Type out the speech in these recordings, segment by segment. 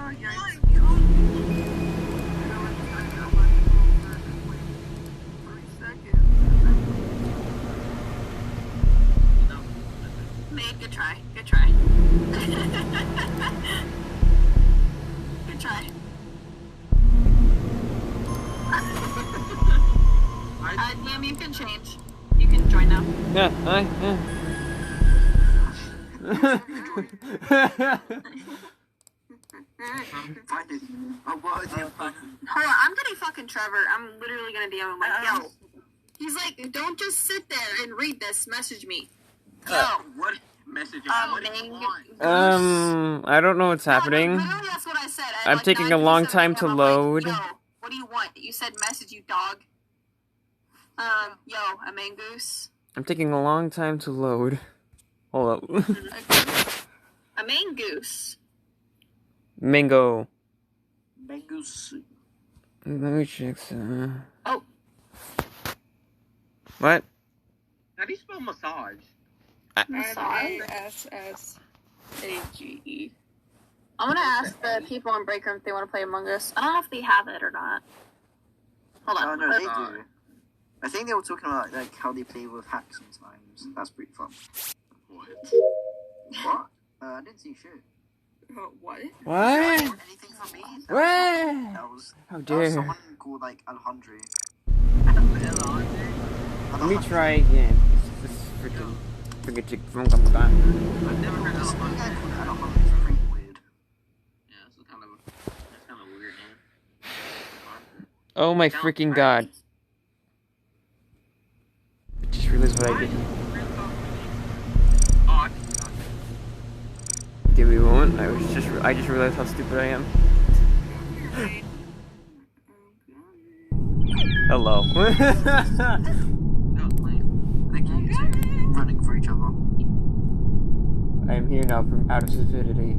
Good try. Good try. Good try. Damn, you can change. You can join now. Yeah, Hold on, I'm getting fucking Trevor. I'm literally gonna DM him like, yo. He's like, don't just sit there and read this. Message me. Yo. What message? I don't know what's happening. Literally, that's what I said. I'm taking a long time to load. Like, yo, what do you want? You said message, you dog. Yo, a mangoose. I'm taking a long time to load. Hold up. A mangoose. Mango. Mangoose. Let me check. Oh. What? How do you spell massage? Massage. MASSAGE. I'm gonna ask the people in Break Room if they want to play Among Us. I don't know if they have it or not. Hold on. Oh, no, they do. I think they were talking about like how they play with hacks sometimes. That's pretty fun. What? What? I didn't see shit. What? What? Anything from me? What? That was How that was dare. someone called like Alejandro. Let me try again. This is freaking chick from coming back. I've never heard This of guy one. called Alejandro. It's pretty weird. Yeah, that's kind of weird name. Oh my freaking god. I just realized what I did. Give me a moment. I just realized how stupid I am. Hello. Thank you two running for each other. I am here now from out of stupidity.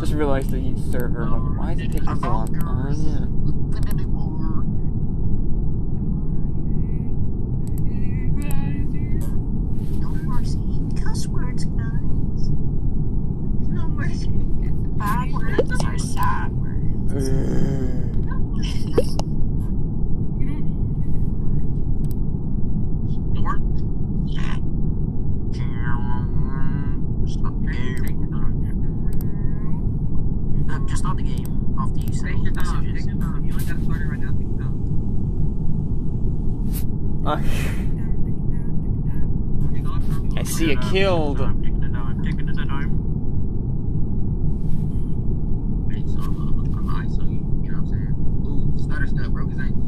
Just realized the server. Why is it taking so long? Oh yeah. No more saying cuss words, guys. No more saying bad words are sad words. Just start the game after you say your messages. You only got started right now. Take your time. I see it killed. I'm taking the time. Hey, so I'm high, so you know what I'm saying? Ooh, stutter step broke his ankle.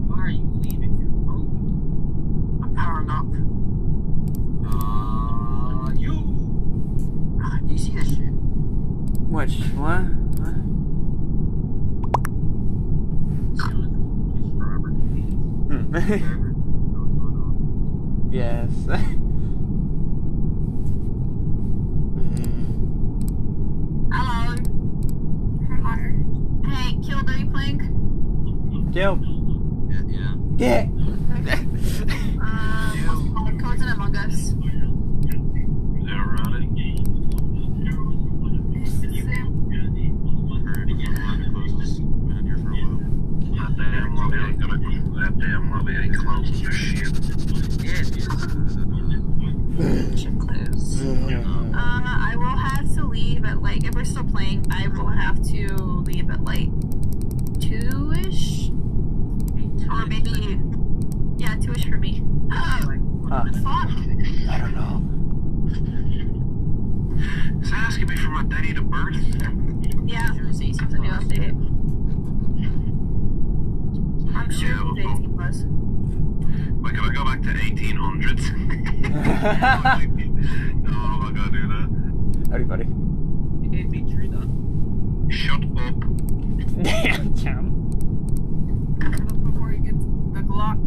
Why are you leaving? Oh, I'm powering up. you. Do you see this shit? What? What? Yes. Hello. Hey, Killed, are you playing? Kill. Yeah. Get. Codes in Among Us. I will have to leave at like, if we're still playing, I will have to leave at like 2-ish? Or maybe, yeah, 2-ish for me. Fuck. I don't know. Is that asking me for my date of birth? Yeah, see something new update. I'm sure it's 18 plus. Wait, can I go back to 1800s? No, I'm not gonna do that. Everybody. You gave me tree though. Shut up. Damn, Chum. Before he gets the Glock.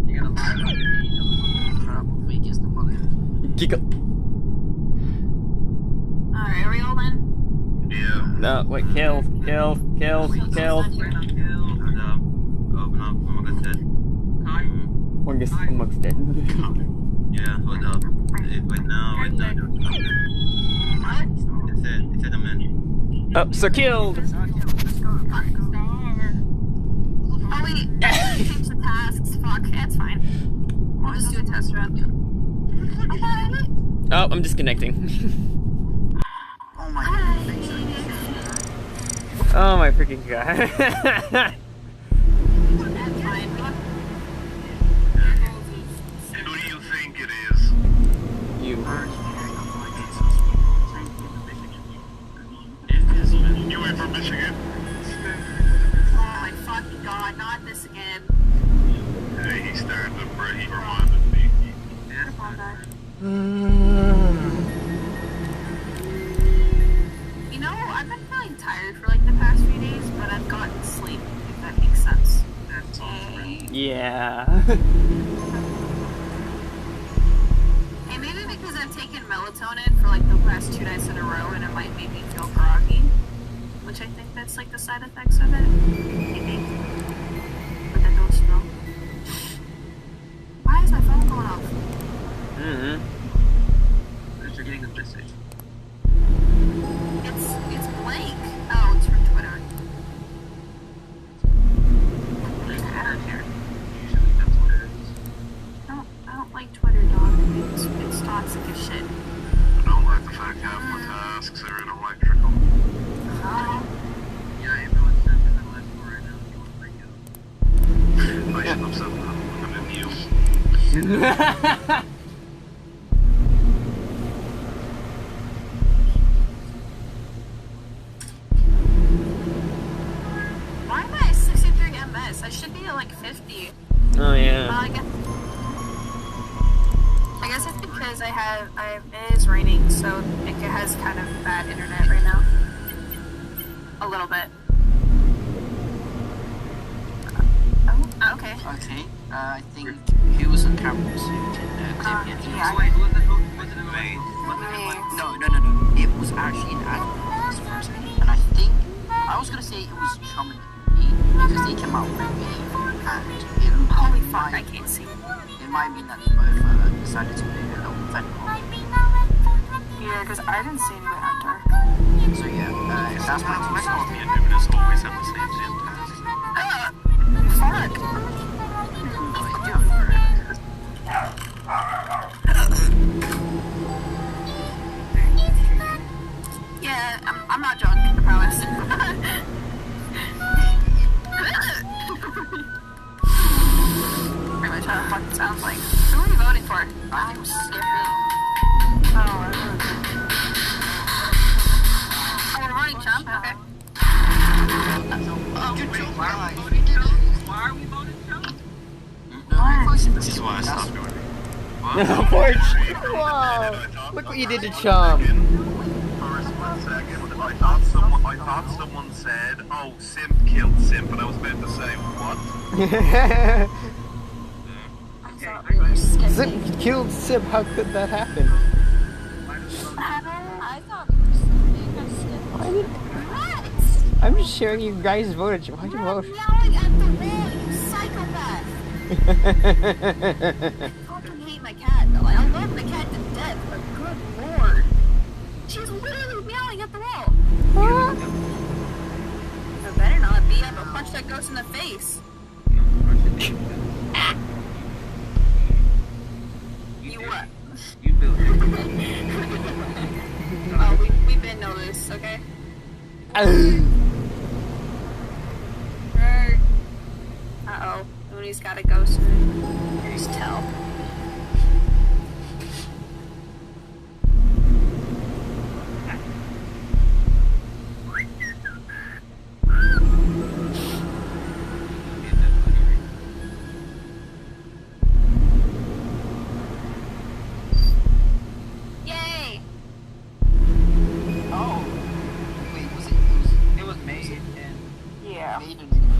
You're gonna lie about your feet. Shut up before he gets the money. Giggle. Alright, are we all in? Yeah. No, wait, killed. We're not killed. And, open up. What I said. Kyle. We're strongest amongst it. Yeah, hold up. Wait, no. It said I'm in. Oh, so killed! Star. Oh wait, I changed the tasks. Fuck, it's fine. We'll just do a test run. Oh, I'm disconnecting. Oh my god. Oh my freaking god. That's fine. Who do you think it is? You. You went from Michigan? Oh my fucking god, not this again. Hey, he started the he reminded me. You know, I've been feeling tired for like the past few days, but I've gotten sleep, if that makes sense. Yeah. Hey, maybe because I've taken melatonin for like the last 2 nights in a row and it might make me feel groggy. Which I think that's like the side effects of it. Maybe. But I don't know. Why is my phone going off? Mm-hmm. Because you're getting a message. It's blank. Oh, it's from Twitter. I don't care. Usually that's what it is. I don't like Twitter, dog. It's toxic as shit. I don't like the fact half my tasks are in electrical. Yeah, everyone's sent in the last one right now. You want to break out. I should have said that. I'm in you. Why am I at 63 MS? I should be at like 50. Oh yeah. I guess it's because it is raining, so it has kind of bad internet right now. A little bit. Oh, okay. Okay, I think who was on campus who can claim the entrance? Yeah. Wait, was it Me. No. It was actually an admin person. And I think, I was gonna say it was Chum and me, because they came out with me, and it Holy fuck, I can't see. It might mean that they both decided to do a little fentanyl. Yeah, because I didn't see anyone enter. So yeah, if that's my two Me stars. and Numinous always have the same syntax. Fuck. Yeah, I'm not drunk, I promise. Pretty much how the fuck it sounds like. Who are you voting for? I'm Skippy. Oh, we're voting Chump? Okay. Why are we voting Trump? This is why I stopped doing it. Poor Whoa! Look what you did to Chum. For a split second, I thought someone said, "Oh, Simp killed Simp," and I was about to say, "What?" Zip killed Sib. How could that happen? I thought you were Why did... What? I'm just sharing you guys voted. Why'd you vote? Yelling at the wall, you psychopath! I fucking hate my cat, though. I love my cat to death, but good lord. She's literally meowing at the wall. I better not be. I'm gonna punch that ghost in the face. You what? You built it. Oh, we've been know this, okay? Uh-oh. Mooney's got a ghost in it. Here's tell. Yay! Oh, wait, It was made and Yeah.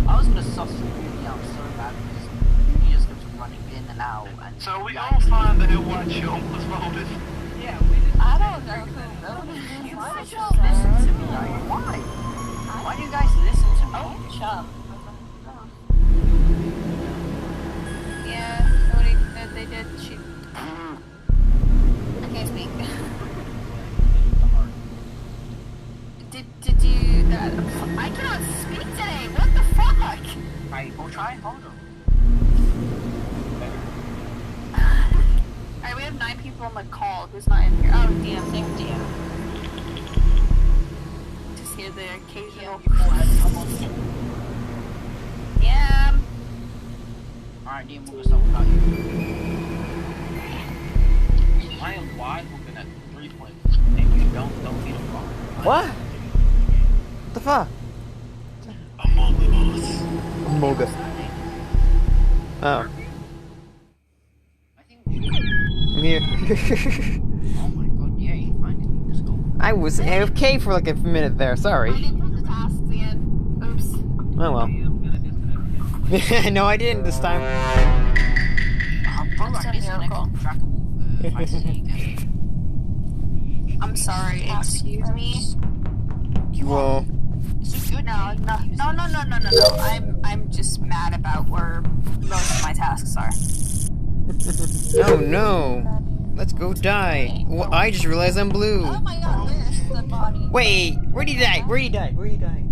I was gonna suss Uni out so bad because Uni just kept running in and out. And So we all find out what Chum was voted. yeah, we just I don't know who. you guys just listen to me. Like, why? Why do you guys listen to me? Chum. Yeah, Mooney on the call who's not in here. Oh, DM, thank DM. Just hear the occasional. Yeah. Alright, DM, we'll start without you. I am wide open at 3 points. And you don't need a bar. What? What the fuck? Among Us. Among Us. Oh. I think we should. I'm here. Oh my god, yay, finally, let's go. I was AFK for like a minute there, I sorry. didn't put the tasks in. Oops. Oh well. I'm gonna disconnect. No, I didn't this time. Bro, I That's a disconnected miracle. from trackable fantasy. I'm sorry. Excuse me. Well, Is it good? No. I'm just mad about where most of my tasks are. oh no. Let's go die. Well, I just realized I'm blue. Oh my god, where's the body? Wait, where'd he die? Where'd he die? Where'd he die?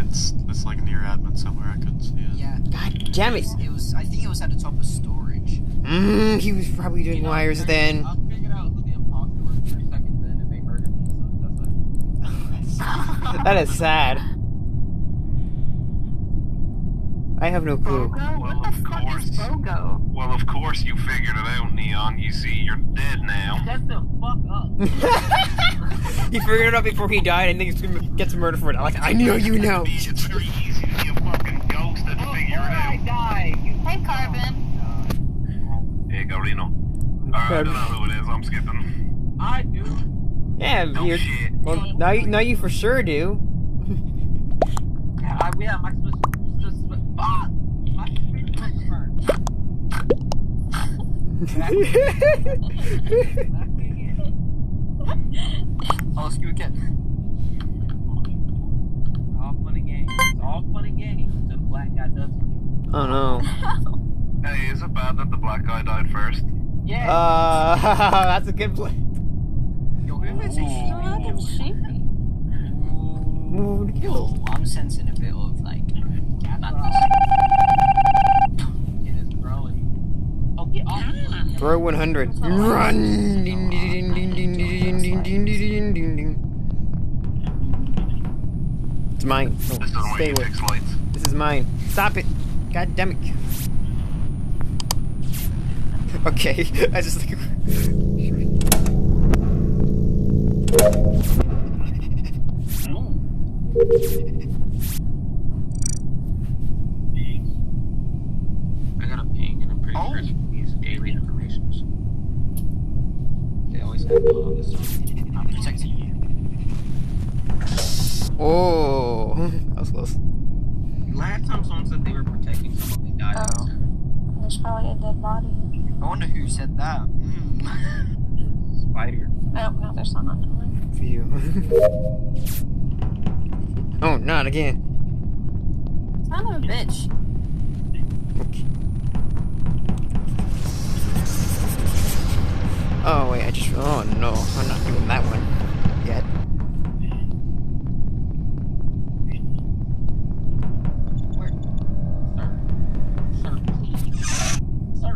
It's like near admin somewhere. I couldn't see it. Yeah. God damn it. It was, I think it was at the top of storage. He was probably doing wires then. I figured out who the imposter was 3 seconds in and they murdered me, so that's it. That is sad. I have no clue. Bogo? What the fuck is Bogo? Well, of course you figured it out, Neon. You see, you're dead now. Shut the fuck up. He figured it out before he died and thinks he's gonna get murdered for it. Like, I know you know. It's very easy to be a fucking ghost and figure it out. die. Hey, Carbon. Hey, Garino. I don't know who it is. I'm skipping. I do. Yeah, No you're, shit. well, now you for sure do. We have my fuck! My speech confirmed. I'll ask you again. All fun and games. It's all fun and games until the black guy does something. Oh no. Hey, is it bad that the black guy died first? Yeah. That's a good play. Yo, who is it? Sheepy. Move to kill. Yo, I'm sensing a bit of like madness. It is growing. Oh, get off. Throw 100. Run! Ding, ding, ding, ding, ding, ding, ding, ding, ding, ding, ding. It's mine. No, This doesn't stay make you away. fix lights. This is mine. Stop it. God damn it. Okay, I just like. I got a ping and I'm pretty sure it's these daily informations. They always have this one. I'm protecting you. Oh, that was close. Last time someone said they were protecting someone, they died. Oh. There's probably a dead body. I wonder who said that. Spider. Oh, no, there's someone. For you. Oh, not again. Son of a bitch. Okay. Oh wait, I just. Oh no, I'm not doing that one yet. Where? Sir. Sir, please. Sir.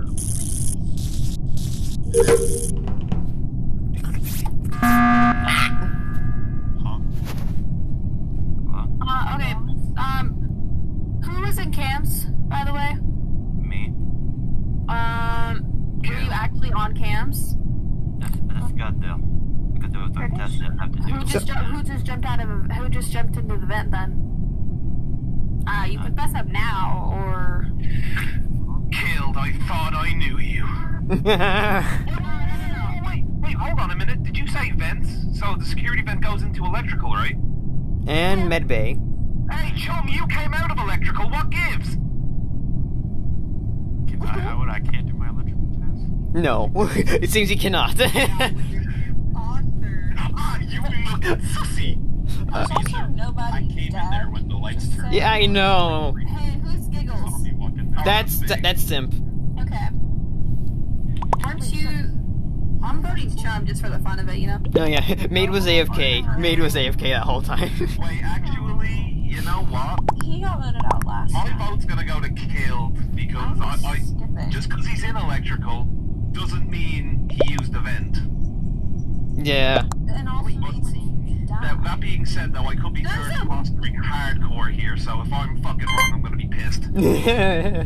Okay. Who was in camps, by the way? Me? Were you actually on camps? That's got there. Because there was a test that have to do. Who just jumped into the vent then? You can mess up now, or Killed. I thought I knew you. Wait, hold on a minute. Did you say vents? So the security vent goes into electrical, right? And medbay. Hey, chum, you came out of electrical. What gives? I can't do my electrical test. No, it seems you cannot. Ah, you look sussy. there's also nobody dead. when the lights turned. Yeah, I know. Hey, who's Giggles? That's simp. Okay. Aren't you? I'm voting Chum just for the fun of it, you know? Oh yeah, Maid was AFK. Maid was AFK that whole time. Wait, actually, you know what? He got voted out last My time. vote's gonna go to Killed because I Skip it. just because he's in electrical doesn't mean he used the vent. Yeah. And also means that you Now, die. that being said, though, I could be third impostering hardcore here, so if I'm fucking wrong, I'm gonna be pissed. Yeah.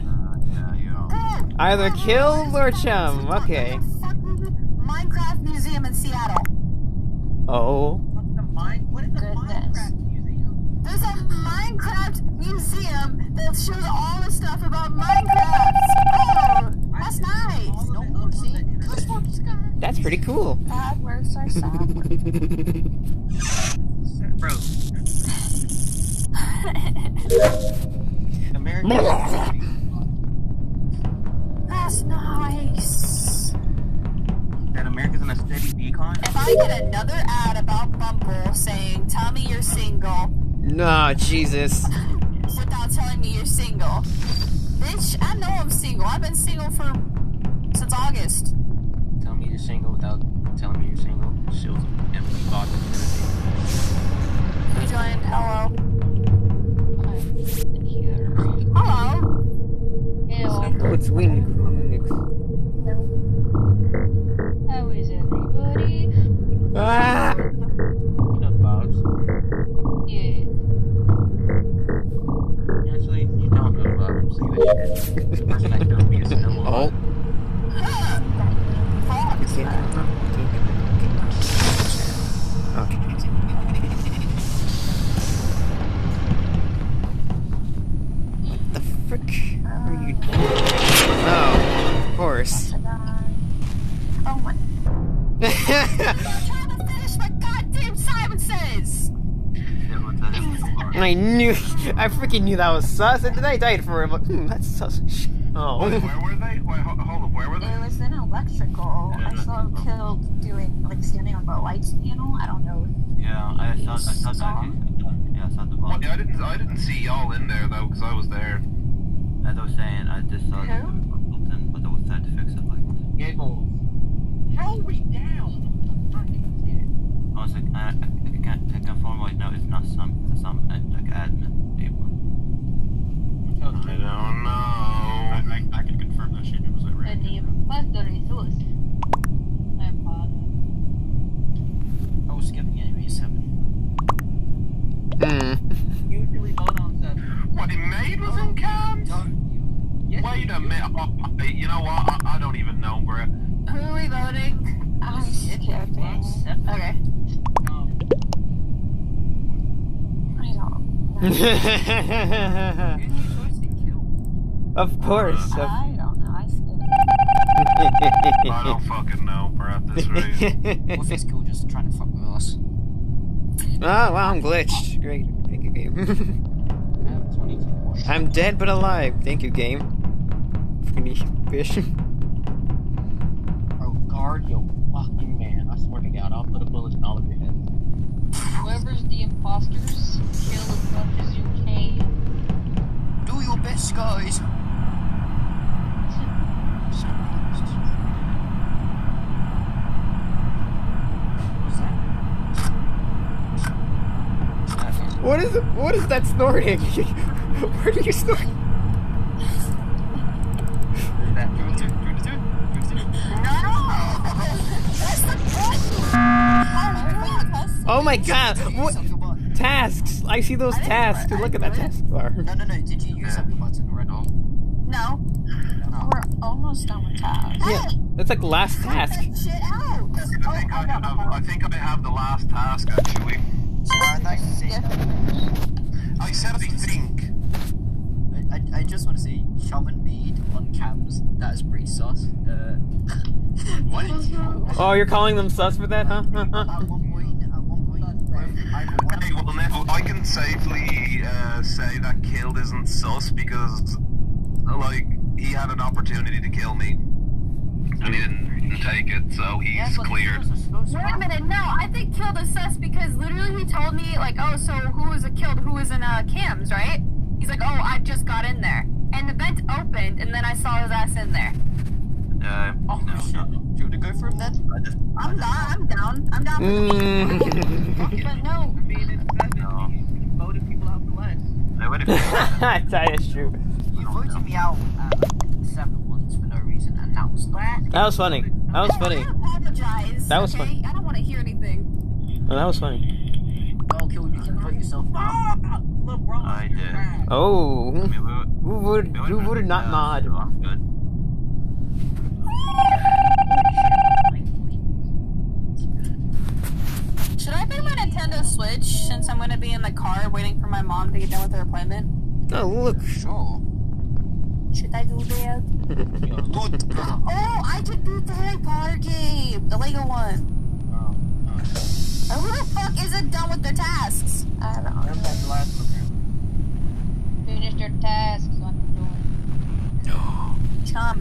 Either kill or chum. Okay. There's a fucking Minecraft museum in Seattle. Oh. What is the Goodness. Minecraft museum? There's a Minecraft museum that shows all the stuff about Minecraft. Oh, that's nice. No one seen. That's pretty cool. Bad words are sad words. Bro, American. That's nice. That America's in a steady decline. If I get another ad about Bumble saying, tell me you're single, No, Jesus. without telling me you're single. Bitch, I know I'm single. I've been single since August. Tell me you're single without telling me you're single. Shows empty body. Who joined? Hello. I'm here. Hello. Hello. What's wing? How is everybody? Ah! Peanut Bobs. Yeah. Actually, you don't know about him. See this shit. This person that killed me is still alive. Okay. What the frick are you doing? Oh, of course. Oh my. I'm trying to finish my goddamn Simon Says. I freaking knew that was sus, and then I died for him. Like, that's sus. Oh. Where were they? Wait, hold up, where were they? It was in electrical. I saw him killed doing, like, standing on the lights panel. I don't know. Yeah, I saw that. Yeah, I saw the Well, bomb. I didn't see y'all in there though, because I was there. As I was saying, I just saw Who? something, but I was trying to fix it. Like, Giggle. How are we down? I was like, I can't confirm right now. It's not some like admin people. I don't know. I can confirm that shit. It was like And the imposter is us. My father. I was skipping anyway, 7. Usually vote on 7. What, he made was in cams? Yes, Wait a minute. Oh, you know what? I don't even know, bro. Who are we voting? I'm skipping. Okay. I don't know. Of course. I don't know. I skipped. I don't fucking know, bro, at this rate. Wolf is cool just trying to fuck with us. Oh, wow, I'm glitched. Great. Thank you, game. I have 22 points. I'm dead but alive. Thank you, game. Fucking fish. Oh, guard your fucking man. I swear to God, I'll put a bullet in all of your heads. Whoever's the imposters, kill as much as you can. Do your best, guys. What is that snorting? Where are you snorting? Oh my god! What? Tasks! I see those tasks. Look at that task bar. No. Did you use up the button already? No. We're almost done with tasks. Yeah, that's like the last task. Shit out. I think I have the last task, actually. I said I think. I just want to say, Shaman made on cams. That is pretty sus. What? Oh, you're calling them sus for that, huh? At one point, Okay, well now I can safely say that killed isn't sus because, like, he had an opportunity to kill me and he didn't take it, so he's cleared. Wait a minute, no, I think killed is sus because literally he told me, like, oh, so who was killed, who was in cams, right? He's like, oh, I just got in there. And the vent opened, and then I saw his ass in there. oh, no. Do you want to go for him then? I'm down. I'm down for But no, I mean, it's voted people out the list. That is true. You voted me out at 7 once for no reason, and that was That was funny. That was funny. I apologize. That was okay? funny. I don't want to hear anything. Oh, that was funny. Oh, Kill, you can put yourself down. I did. Oh, I mean, who would not mod? So I'm good. Should I bring my Nintendo Switch since I'm gonna be in the car waiting for my mom to get done with her appointment? Oh, look. Sure. Should I do that? Oh, I just beat the Harry Potter game, the Lego one. Oh, who the fuck isn't done with their tasks? I don't know. Finish your tasks on the door. Chum.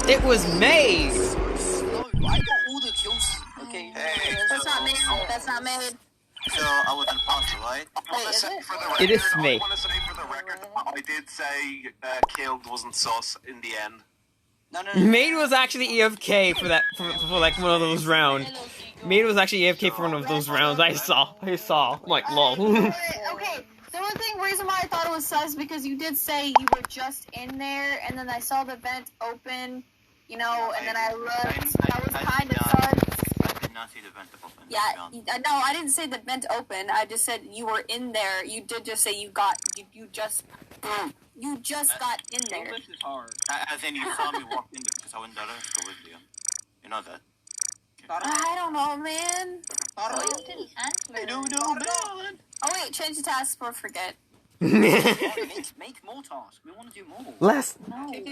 It was May. No, I got all the kills. Okay. Hey, That's not made. That's not made. So I was an imposter, right? I want to is say it? for the It record, is me. I want to say for the record, I did say killed wasn't sus in the end. No. Maid was actually AFK for that for like one of those rounds. Maid was actually AFK for one of those rounds. I saw. I'm like, lol. Okay. The one reason why I thought it was sus because you did say you were just in there, and then I saw the vent open, you know, and then I looked. That was kind of sus. I did not see the vent open. Yeah, no, I didn't say the vent open. I just said you were in there. You did just say you just got in there. English is hard. As in, you saw me walk in because I went there to go with you. You know that. I don't know, man. Oh, you didn't answer. Oh wait, change the task or forget. Make more tasks. We want to do more. Last. No. 5?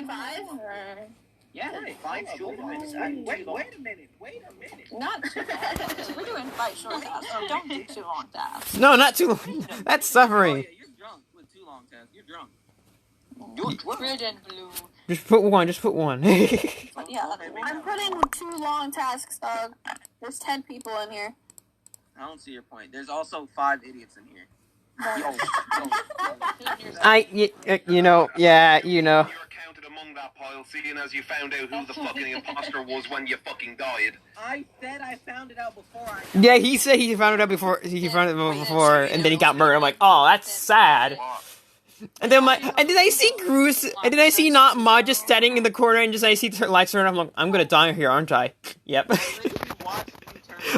Yeah, 5 short ones. Wait a minute. Not too bad. We're doing 5 short tasks. Don't do too long tasks. No, not too long. That's suffering. You're drunk with too long tasks. You're drunk. Red and blue. Just put one. Just put one. But yeah, I'm putting 2 long tasks, dog. There's 10 people in here. I don't see your point. There's also 5 idiots in here. You know, yeah, you know. You're counted among that pile, seeing as you found out who the fucking imposter was when you fucking died. I said I found it out before I. Yeah, he said he found it out before. He found it before, and then he got murdered. I'm like, oh, that's sad. And then and then I see Cruz, and then I see not Ma just standing in the corner, and just I see her lights turn. I'm like, I'm gonna die here, aren't I? Yep.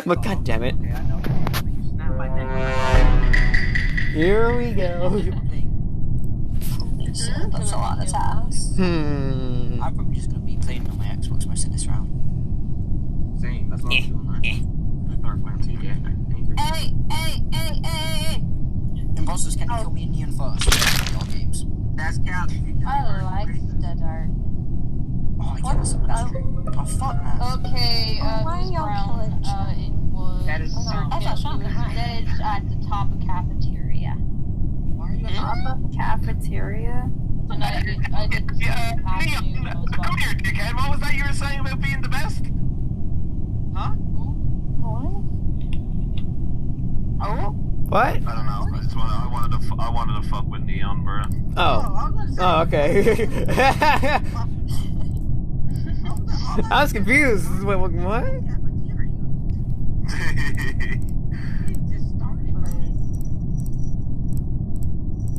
But god damn it. Here we go. That's a lot of tasks. I'm probably just gonna be playing on my Xbox most of this round. Same. That's what I'm doing. Hey! Imposters can kill me and Neon first. Your games. That's count. I like the dark. Oh, yeah, that's oh, fuck, man. Okay, why this y'all round, killing it was... That is That is at the top of cafeteria. Why are you Top of cafeteria? And I did Yeah, afternoon Neon, as come well. here, dickhead. What was that you were saying about being the best? Huh? Oh? What? I don't know. I wanted to fuck with Neon, bro. Oh, okay. I was confused. What?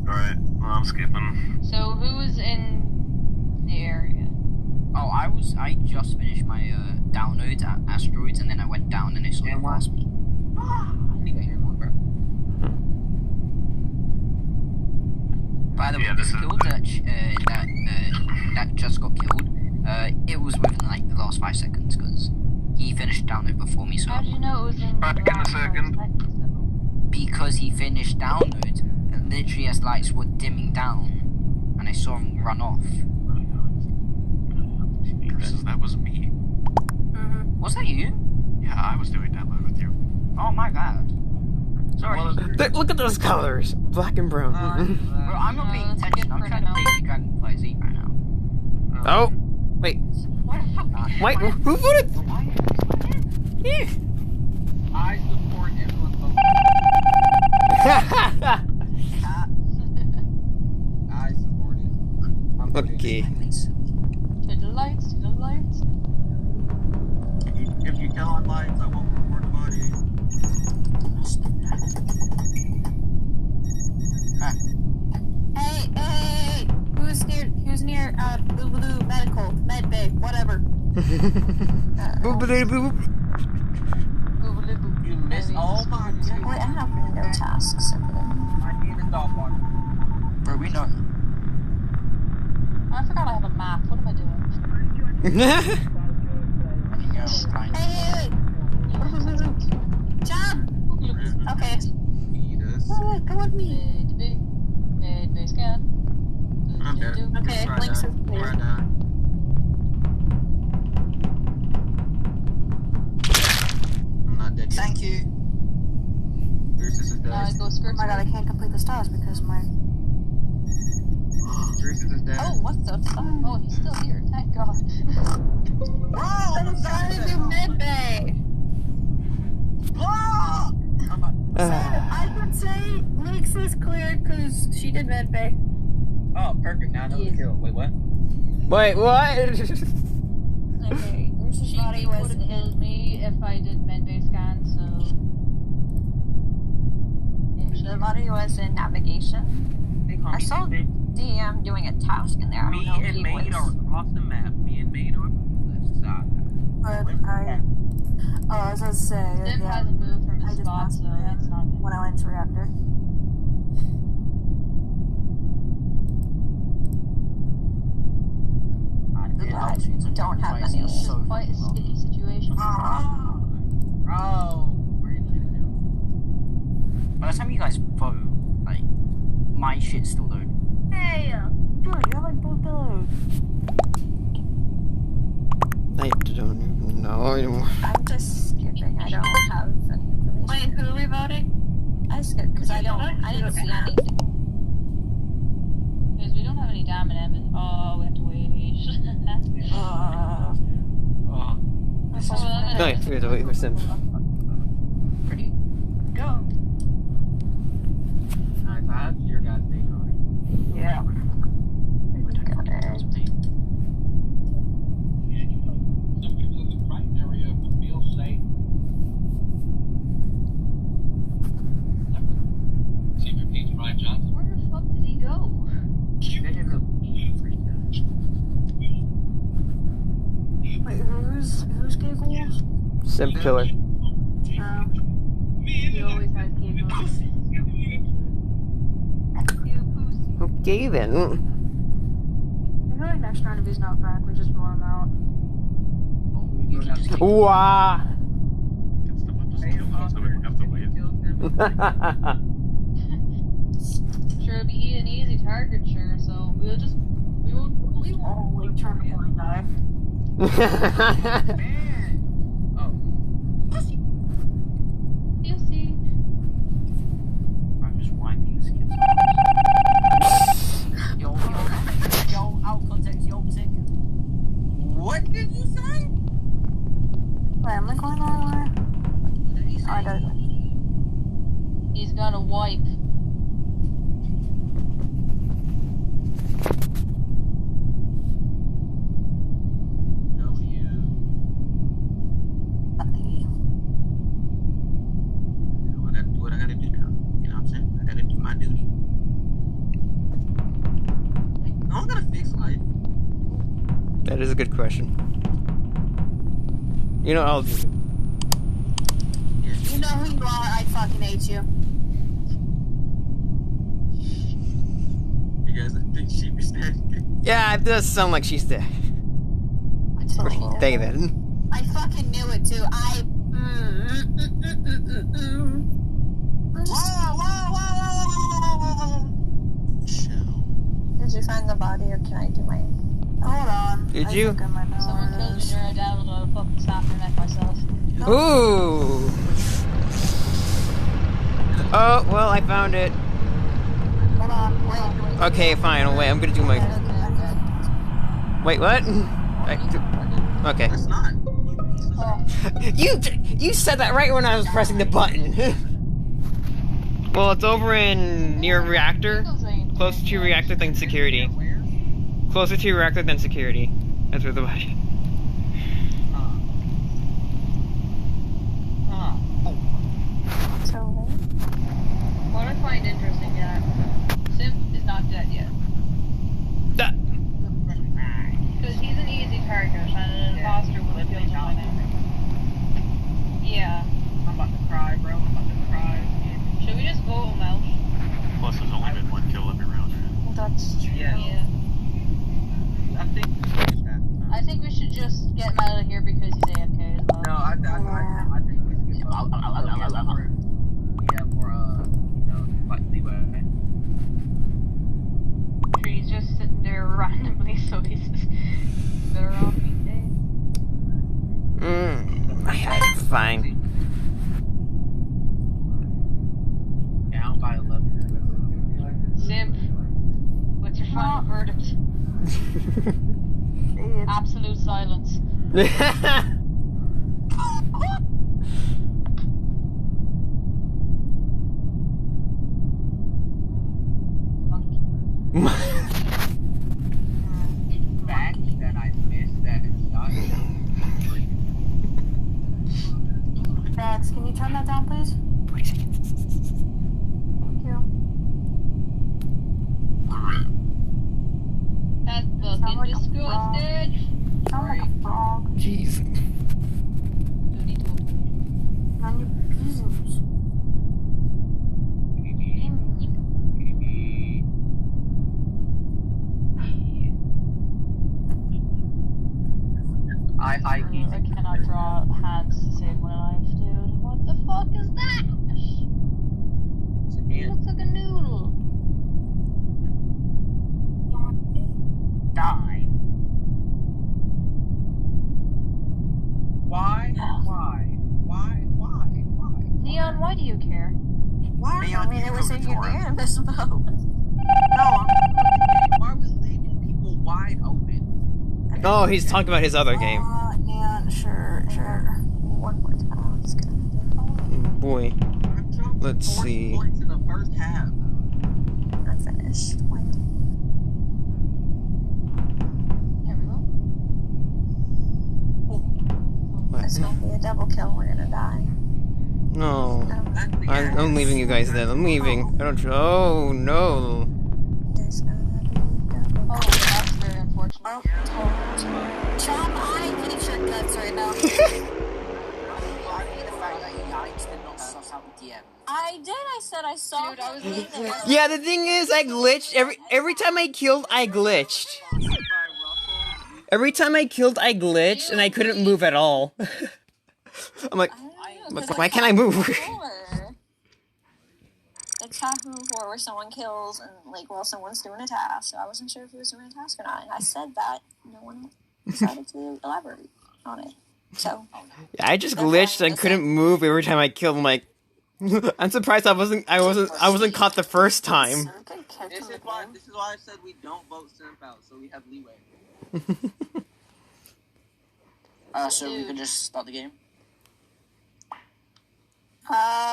Alright, well, I'm skipping. So who was in the area? Oh, I just finished my download at Asteroids, and then I went down and it sort of passed me. I think I hear more, bro. By the way, Yeah, this this is- kill that just got killed, it was within like the last 5 seconds because he finished download before me. So How did you know it was in Back in a second. because he finished download, and literally as lights were dimming down, and I saw him run off. That was me. Was that you? Yeah, I was doing download with you. Oh my god. Sorry. Look at those colors, black and brown. Bro, I'm not paying it's attention. I'm trying to play Dragon Quest Z right now. Oh, wait. Wait, who voted? Yeah. I support everyone's vote. I support it. Okay. To the lights, to the lights. If you kill on lights, I won't report the body. Hey! Who's medbay. Whatever. Boop-a-doo-boop. Boobly boop. You missed all my Wait, I have no tasks. I need a dog water. Bro, we know. I forgot I have a map. What am I doing? Hey! Job! Okay. Come with me. Mid scan. I'm dead. Okay, links is clear. I'm not dead yet. Thank you. Drusus is Now I dead. go skirt. Oh my god, I can't complete the stars because my... Drusus is dead. Oh, what the fuck? Oh, he's still here. Thank God. Bro, I'm trying to do medbay. I would say links is cleared because she did medbay. Oh, perfect. Now I know the kill. Wait, what? Wait, what? Okay, Bruce's She body would was have killed me if I did medbay scan, so. the body was in navigation. I saw DM doing a task in there. I don't know if he was. across the map. Me and Maid are left side. But I was gonna say, Sim yeah, hasn't moved from I his just spot, passed so him it's not. when I went to reactor. I don't have any. This is quite a sticky situation. Bro, where are you getting now? By the time you guys vote, like, my shit's still loading. Hey, dude, you're like both pillows. I don't even know anymore. I'm just skipping. I don't have any information. Wait, who are we voting? I skipped because I didn't see anything. Because we don't have any damn in Emmet. Oh, we have to wait. No, you have to wait for Sim. Pretty. Go. Alright, so how's your guys' day going? Yeah. Some people in the right area will feel safe. Secret Pete's Brian Johnson. Where the fuck did he go? Wait, who's giggles? Sim killer. He always has giggles. Okay then. I feel like next round if he's not back, we just blow him out. Wow. Sure, it'll be an easy target, sure, so we won't Only turn a blind eye. you see. I'm just wiping this kid's Yo, out of context, yo, sick. What did you say? Wait, am I going the wrong way? What did he say? Oh, I got it. He's gonna wipe. What I gotta do now? You know what I'm saying? I gotta do my duty. I'm gonna fix life. That is a good question. You know what I'll do? You know who you are, I fucking hate you. You guys think she was dead? Yeah, it does sound like she's dead. David. I fucking knew it too. Whoa. Chill. Did you find the body or can I do my... Hold on. Did you? Think I might know Someone where it killed me is. during a down and fucking snap their neck myself. Ooh. Oh, well, I found it. Hold on, wait. Okay, fine. Wait, I'm gonna do my. Wait, what? Okay. It's not. You said that right when I was pressing the button. Well, it's over in near reactor, closer to reactor than security. Closer to reactor than security. That's where the body. What I find interesting, yeah, Sim is not dead yet. That. Because he's an easy target. Yeah. I think we should just get him out of here because he's AFK as well. No, I think we should get more, like leeway. He's just sitting there randomly, so he's just better off being dead. Fine. Down by 11. Simp, what's your final verdict? Absolute silence. Fact that I missed that shot. Max, can you turn that down, please? Thank you. That fucking disgusted. Sound like a frog. Jeez. None of your business. I cannot draw hands to save my life, dude. What the fuck is that? It looks like a noodle. Die. Why? Neon, why do you care? Why? I mean, it was in your name, I suppose. No, why was leaving people wide open? Oh, he's talking about his other game. Yeah, sure. One more time. It's gonna Boy. Let's see. Points in the first half. I'm finished. Here we go. It's gonna be a double kill. We're gonna die. No. I'm leaving you guys then. I'm leaving. I don't. Oh, no. There's gonna be double. Oh, that's very unfortunate. Chom, I hate your guts right now. I did. I said I saw. Dude, I was listening. Yeah, the thing is, I glitched. Every time I killed, I glitched. Every time I killed, I glitched, and I couldn't move at all. I'm like, why can't I move? The Tahoe where someone kills and like while someone's doing a task, so I wasn't sure if he was doing a task or not. And I said that no one decided to elaborate on it. So Yeah, I just glitched and couldn't move every time I killed. I'm like, I'm surprised I wasn't caught the first time. This is why I said we don't vote Simp out, so we have leeway. So we can just start the game.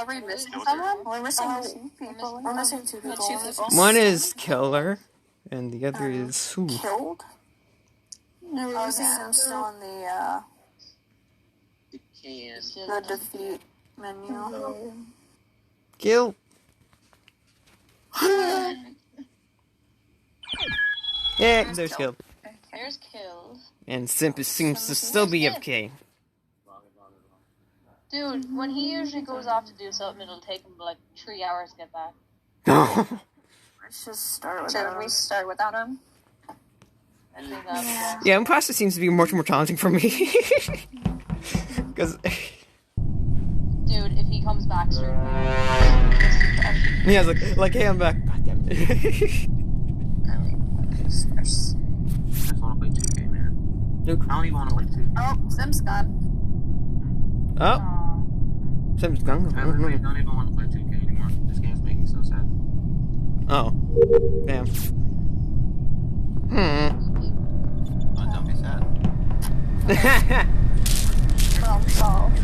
we're missing someone. We're missing two people. We're missing two people. One is killer, and the other is who? Killed. No, we're missing. I'm still on the the defeat menu. Kill. Yeah, there's kill. There's kills. And Simp seems to still be AFK. Dude, when he usually goes off to do something, it'll take him like 3 hours to get back. Let's just start without him. Should we start without him? I think that's Yeah, Imposter seems to be much more challenging for me. Because... Dude, if he comes back straight away. Yeah, it's like, hey, I'm back. God damn it. I just want to play 2K, man. Luke. I don't even want to play 2K. Oh, Sim's gone. Oh. Sim's gone. I really don't even want to play 2K anymore. This game's making me so sad. Oh. Damn. Oh, don't be sad. Problem solved.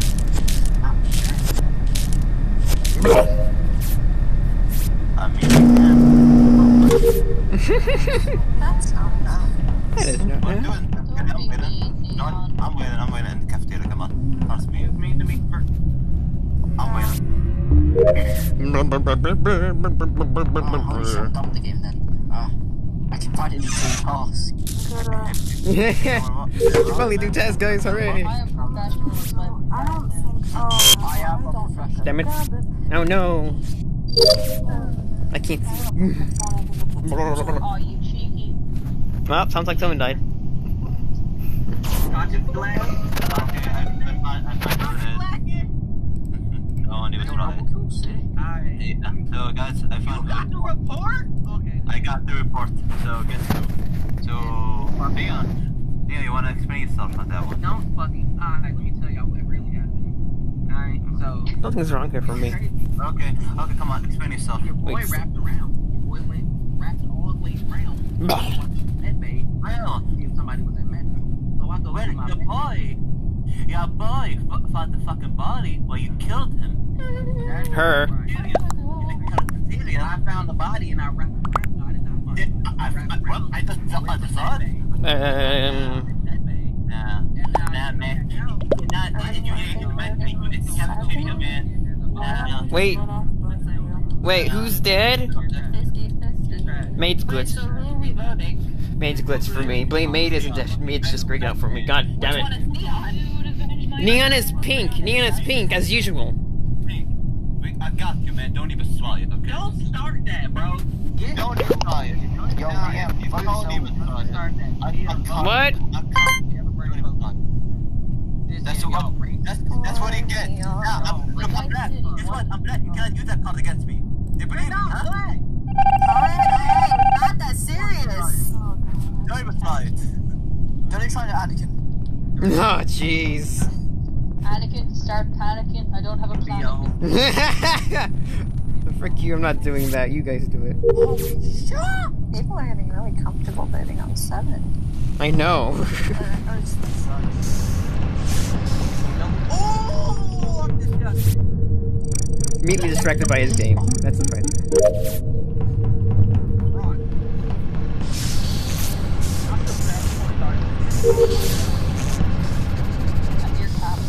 I'm muting him. That's not enough. That is not What I'm bad. doing? I'm waiting in the cafeteria, come on. That's me. Mean to me first. I'm waiting. Holy shit, I'm done with the game then. I can find it in 2 tasks. Yeah. You finally do tasks, guys. Hooray. I am professional with my... I don't think. Oh, I am a professional. Damn it. Oh no. I can't see. Oh, you cheeky. Well, sounds like someone died. Okay, I found it. No one even tried. Cool, sick. Yeah, so guys, I found it. the report? Okay. I got the report, so guess who? So, Leon, you wanna explain yourself on that one? No fucking. Let me tell y'all what really happened. Alright, so. Nothing's wrong here for me. Okay, come on, explain yourself. Your boy Wait, wrapped around. Your boy wrapped all the way around. Medbay. Well, See if somebody was in Medbay. So I go to my Medbay. your boy found the fucking body while you killed him. Her. And I found the body and I wrapped it around. No, I did not find it. I just thought. Nah, man. Wait, who's dead? 50-50. Maid's Wait, glitch. so who are we voting? Maid's glitch for me. Blame Maid isn't dead. Maid's just freaking out for me. God damn Which one it. is Neon? Neon is pink. Neon is pink, as usual. I got you, man. Don't even try it, okay? Don't start that, bro. Don't even try it. Yo, Liam, fuck Don't even yourself. try it. Start that. What? That's what he gets. I'm black. Guess what? I'm black. You cannot use that card against me. They believe me, huh? Alright, not that serious. Don't even try it. Don't even try to Anakin. Oh, jeez. Anakin, start panicking. I don't have a plan. Frick you, I'm not doing that. You guys do it. People are getting really comfortable voting on 7. I know. Oh, I'm disgusted. Immediately distracted by his game. That's the fight. I'm your cop.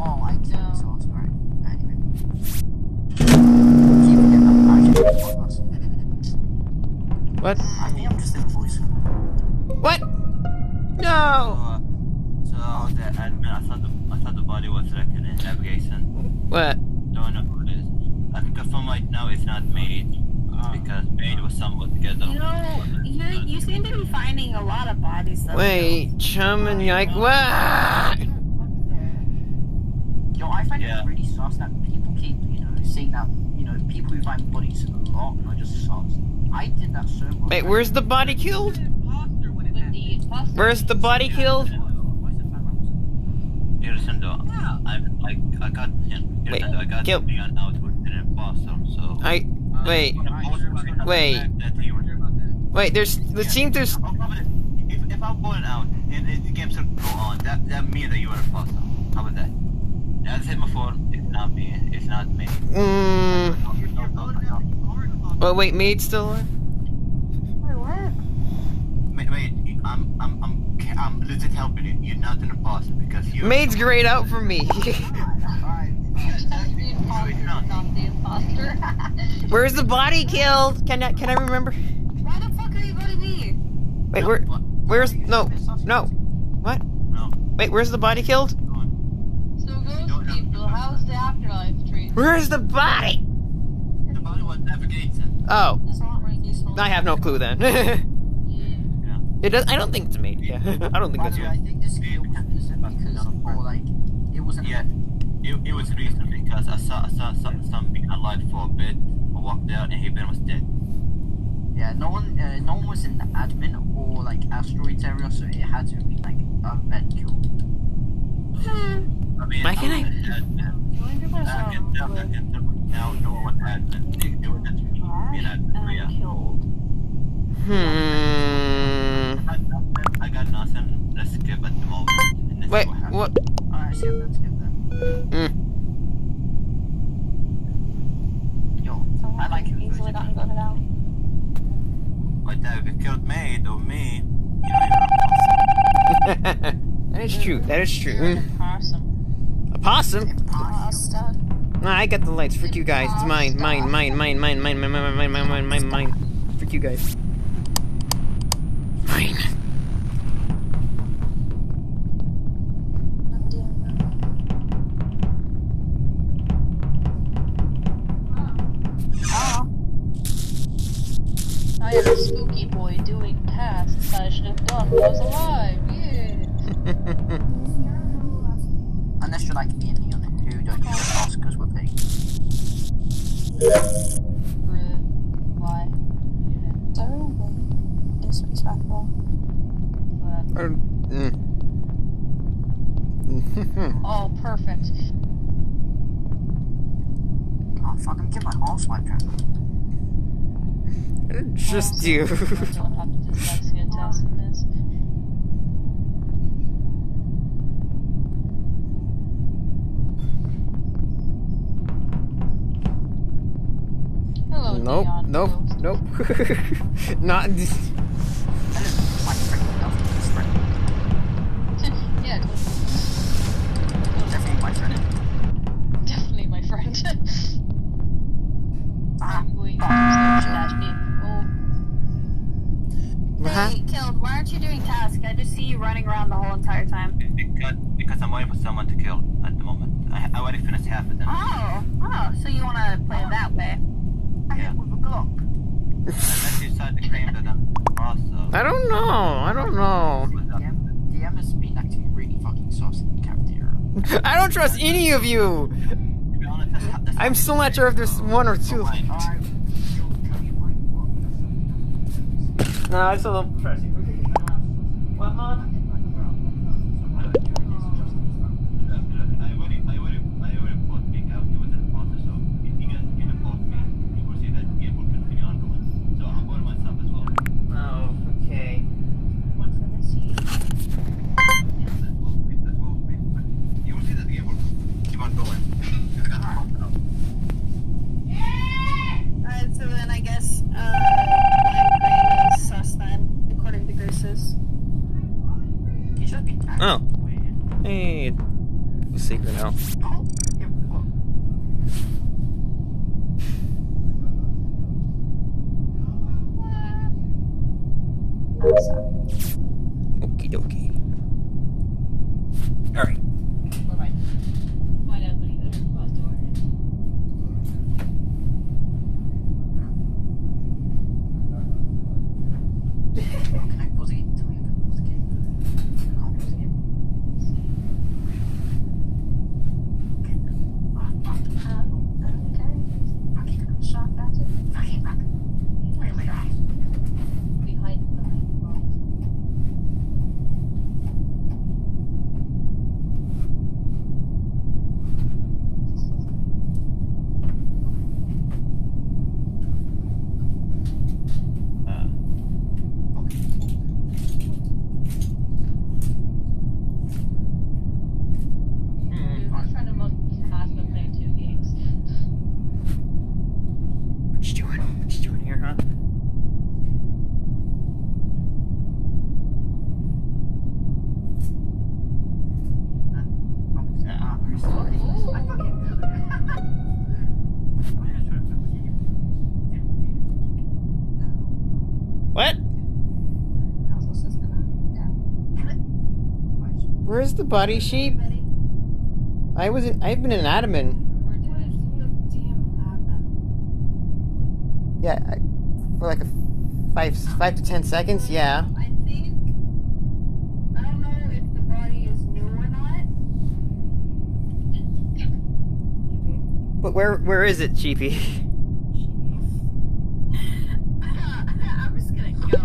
Oh, I can't. No. So sorry. Anyway. What? I think I'm just in voice. What? No! So the admin, I thought the body was reckoned in navigation. What? Don't know who it is. I can confirm right now it's not Maid, because Maid was somewhat together. You know, you seem to be finding a lot of bodies though. Wait, Chum and Yike. What? Yo, I find Yeah. it really sus that people keep, saying that, people who find bodies a lot are just sus. I did that so much. Wait, where's the body killed? With the imposter. Where's the body killed? Listen though, I got him. Wait, I got kill- Leon out with an imposter, so. Wait. Wait. Wait, there seems there's. If I'm going out and the game still go on, that means that you are an imposter. How about that? As I said before, it's not me. It's not me. Oh wait, Maid's still alive? Wait, I'm legit helping you. You're not an imposter because you. Maid's grayed out for me. That's the imposter, not the imposter. Where's the body killed? Can I remember? Why the fuck are you voting me? Wait, where's no. What? No. Wait, where's the body killed? So ghost people, how's the afterlife treat? Where's the body? The body was navigating. Oh, That's not really useful. I have no clue then. Yeah. It does. I don't think it's a maid. Yeah, I don't think By that's the way, right. I think this kill was innocent because it wasn't. Yeah, it was recent because I saw some being alive for a bit. I walked out and he was dead. Yeah, no one was in the admin or asteroids area, so it had to be a vet kill. I mean, Why can't I- I can tell now no one admin. They were just being admin. Yeah. I got nothing. Let's skip at the moment. And let's Wait, see happens. what? Alright, skip that. Yo, I like it. Easily gotten voted out. But if you killed Maid or me, That is true. That is true. Awesome. A possum? Pasta. Nah, I got the lights. Frick you guys. It's mine. Frick you guys. Mine. a spooky boy doing tasks I should have done when I was alive. Yeah. Unless you're like me and Leon, who don't do the task because we're paying. Why? So disrespectful. Oh, perfect. Oh fuck, I'm getting my arm swiped right now. Just you. I don't have to dyslexia test in this. Hello, Nope, Neon nope, Ghost. nope. Not this. Hello, my friend. Yeah, Definitely my friend. definitely my friend. Ah, I'm going to slash me. Oh. Hey, Killed, why aren't you doing task? I just see you running around the whole entire time. Because I'm waiting for someone to kill at the moment. I already finished half of them. Oh, so you want to play it that way? I hit with a Glock. Unless you decide to claim that I'm also. I don't know. DM has been acting really fucking saucy in the cafeteria. I don't trust any of you. To be honest, that's I'm still not sure if there's one or two. No, I still don't trust you. What, Mom? I already put Big out. He was an imposter, so if you guys can vote me, you will see that the game will continue on going. So I'm voting myself as well. Oh, okay. One for the seat. Let's vote me. But you will see that the game will keep on going. Alright, so then I guess, lime green is sus then, according to Grusis. You should be tagged. Oh. Hey, the secret now. Oh, yeah, well, Okie dokie. Alright. Alright. Find out when he goes across the door. can I pause the game? Tell me I can pause the game. I can't pause the game. We hide behind the box. Dude, I was trying to multitask but playing 2 games. What you doing? What you doing here, huh? What? Where's the body sheep? I've been an admin. Yeah, for like a 5 to 10 seconds, yeah. I don't know if the body is new or not. But where is it, Cheapy? I'm just gonna go.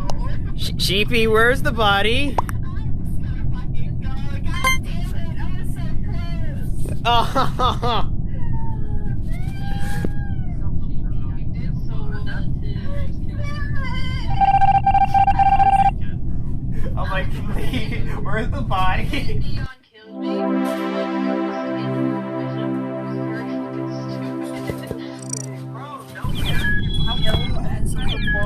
Cheapy, where's the body? I'm just gonna fucking go. God damn it, I was so close. Oh, You did so well to I'm like, please, where's the body? Neon killed me.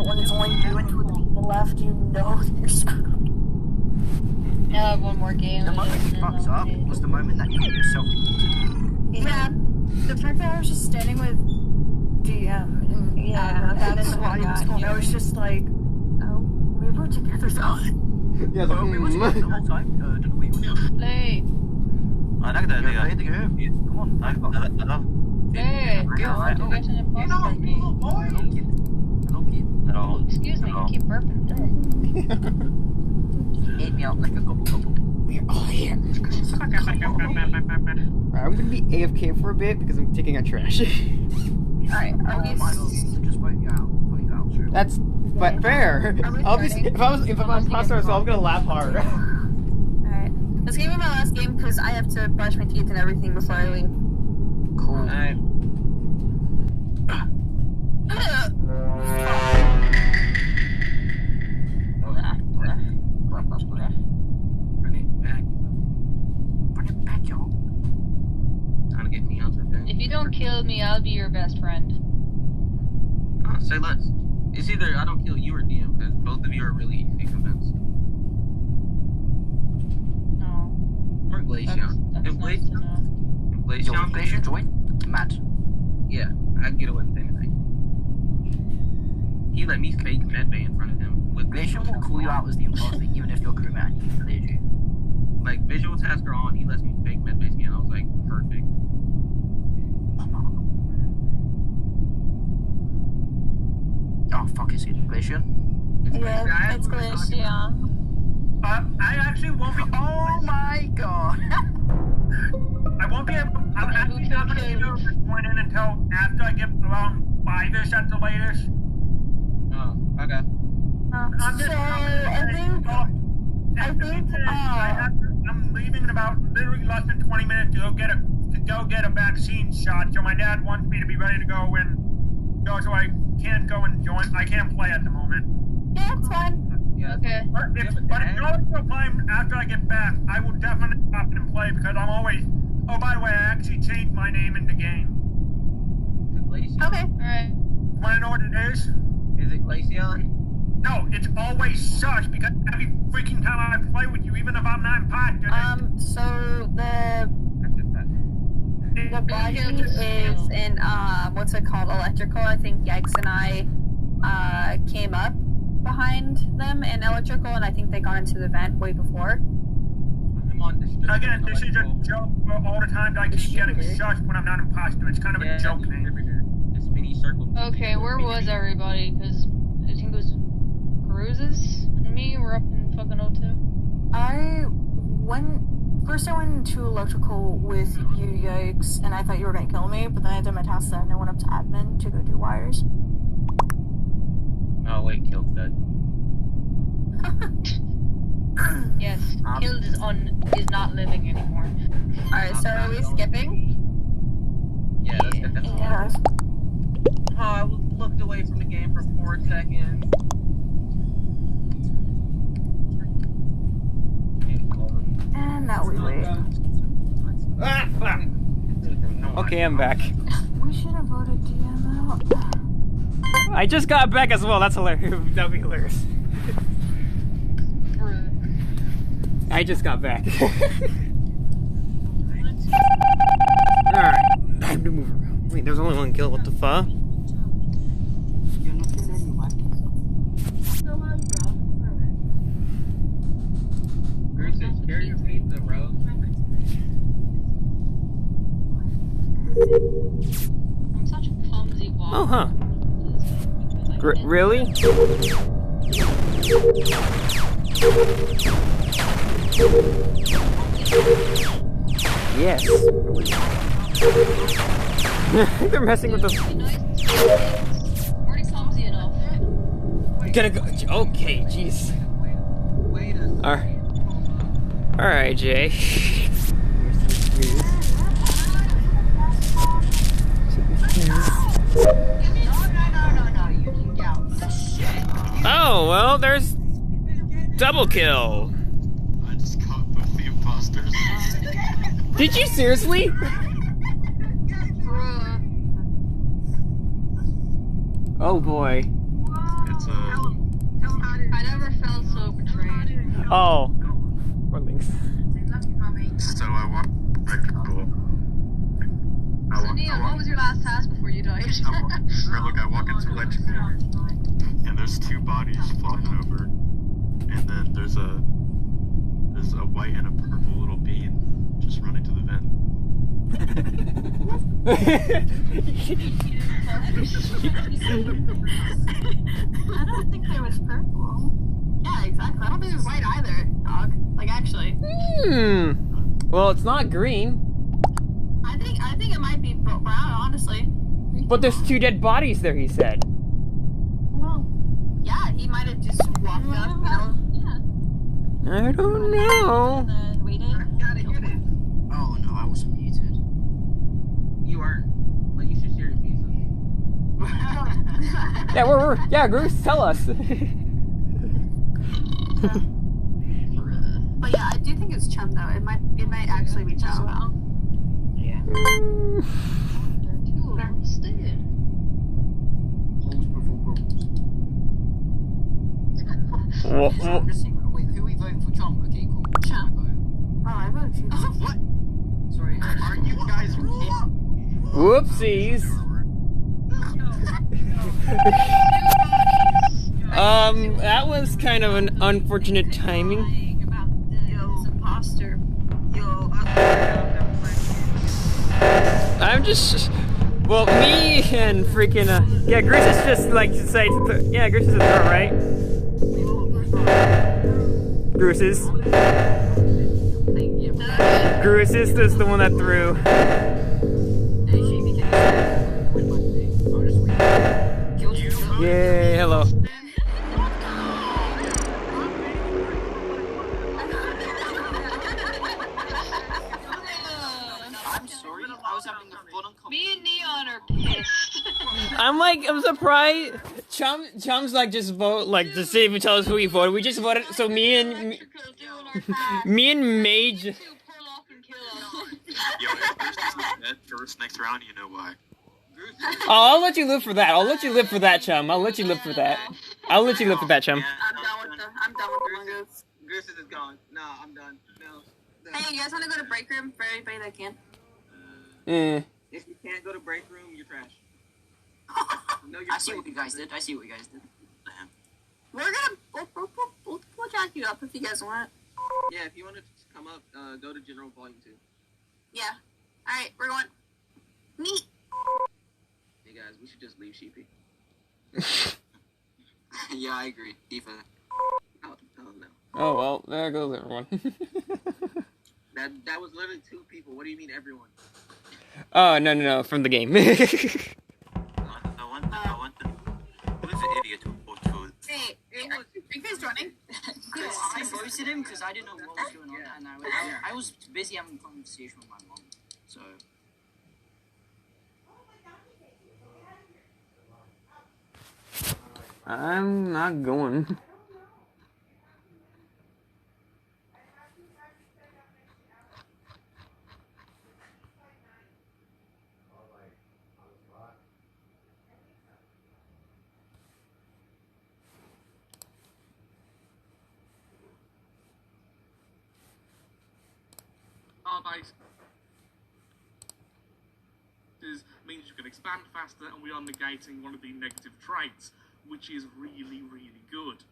When it's only you and 2 people left, you know you're screwed. Now I have one more game. The moment you fucks up was the moment that you get yourself. Yeah, the fact that I was just standing with DM and that's why I was just like, oh, we were together though. Yeah, Well, we were together the whole time. Didn't we? Play. I like that idea. Play the game. Come on. I love. Hey, Yeah, you want to get an imposter game? Look it. At all. Excuse me, At you all. keep burping. Ate me up like a gobble gobble. We're all here. Alright, I'm gonna be AFK for a bit because I'm taking out trash. Alright, are Oh we? my god, so just put you out. Put you out, true. That's but fair. Are we I'll be starting? if I'm imposter, so I'm gonna laugh hard. Alright. This gonna be my last game because I have to brush my teeth and everything before I leave. Cool. Alright. Bring it back. Bring it back, y'all. Time to get me out revenge. If you don't kill me, I'll be your best friend. Say less. It's either I don't kill you or DM, because both of you are really easy to convince. No. Or Glaceon. That's If nice to know. Yo, Glaceon, if Glacier join, mad. yeah, I'd get away with anything. He let me fake medbay in front of him with Glacier visual will call you out as the imposter even if your crewmate and he cleared you. like visual tasker on. He lets me fake medbay scan. I was like, perfect. Oh fuck, is it Glacier? Yeah, it's Glaceon. I actually won't be. Oh my god! I won't be able. I'm actually not going to be able to join in until after I get around 5ish at the latest. Oh, okay. I'm just. I'm leaving in about literally less than 20 minutes to go get a vaccine shot. So my dad wants me to be ready to go and go, so I can't go and join. I can't play at the moment. Yeah, it's fine. Yeah. Okay. But if you're still playing after I get back, I will definitely stop and play because I'm always. Oh, by the way, I actually changed my name in the game. Is it Glaceon? Okay. Alright. Want to know what it is? Is it Glaceon? No, it's always such because every freaking time I play with you, even if I'm not imposter. So the body is in what's it called? Electrical. I think Yikes and I came up behind them in electrical, and I think they got into the vent way before. I'm on distributor. Again, this is a joke for all the times I keep getting shushed when I'm not imposter. It's kind of a joke thing. Distributor. This mini circle. Okay, where was everybody? Because I think it was Cruises and me were up in fucking O2. I went into electrical with you, Yikes, and I thought you were gonna kill me, but then I did my task then and I went up to admin to go do wires. Oh wait, killed dead. Yes, Killed is not living anymore. Alright, so are we skipping? Yeah, that's good. Yeah. Oh, I looked away from the game for 4 seconds. And now we wait. Ah, fuck. Okay, I'm back. We should have voted DM out. I just got back as well. That's hilarious. That'd be hilarious. I just got back. Alright, time to move around. Wait, there's only one kill. What the fuck? Bruce, carry your pizza, bro. I'm such a clumsy walker. Oh, huh. Really? Yes. They're messing with the. Already clumsy enough. Gonna go. Okay, jeez. Alright, Jay. Oh, well, there's double kill. I just caught both the imposters. Did you seriously? Oh boy. It's I never felt so betrayed. Oh. Poor Lynx. so I walked right to the door. So Neil, what was your last task before you died? I walk into electrical, and there's 2 bodies flopping over, and then there's a white and a purple little bean just running to the vent. I don't think there was purple. Yeah, exactly. I don't think it was white either, dog. Like, actually. Well, it's not green. I think it might be brown, honestly. But there's 2 dead bodies there, he said. Well, yeah, he might have just walked up, you know. Yeah. I don't know. And then waited. Oh no, I wasn't muted. You weren't, but you should share your pizza. Yeah, Groose, tell us. But yeah, I do think it's Chum though. It might actually be Chum. Well. Yeah. They're 2 of them stood. Holes before bubbles. So I'm just saying, wait, who are we voting for? Chum? Okay, cool. Chum. I vote. Oh, I voted for you. What? Sorry, are you guys Whoopsies. That was kind of an unfortunate timing. About this imposter. I'm just... Well, me and freaking... yeah, Groose is just like to say... yeah, Groose is a throw, right? Groose is. Groose is the one that threw. Yay, hello. I'm sorry, I was having a fun and Me and Neon are pissed. I'm surprised. Chum's like, just vote, like, just didn't even tell us who he voted. We just voted, so me and Mage. Yo, if Bruce isn't dead first next round, you know why. Oh, I'll let you live for that. I'll let you live for that, Chum. I'll let you live for that. I'll let you live for that, Chum. I'm done with the Mongoose. Goose is gone. No, I'm done. No. Hey, you guys want to go to break room for anybody that can? If you can't go to break room, you're trash. No, I see what you guys did. We're gonna we'll jack you up if you guys want. Yeah, if you want to come up, go to General Volume 2. Yeah. All right, we're going. Neat. Hey guys, we should just leave Sheepy. Yeah, I agree. Eva. Oh no. Oh well, there goes everyone. That was literally 2 people. What do you mean everyone? Oh no, from the game. I want who's the idiot who voted for? Hey, are you guys joining? I posted him because I didn't know what was going on, and I was busy having a conversation with my mom, so. I'm not going. Base means you can expand faster, and we are negating one of the negative traits, which is really, really good.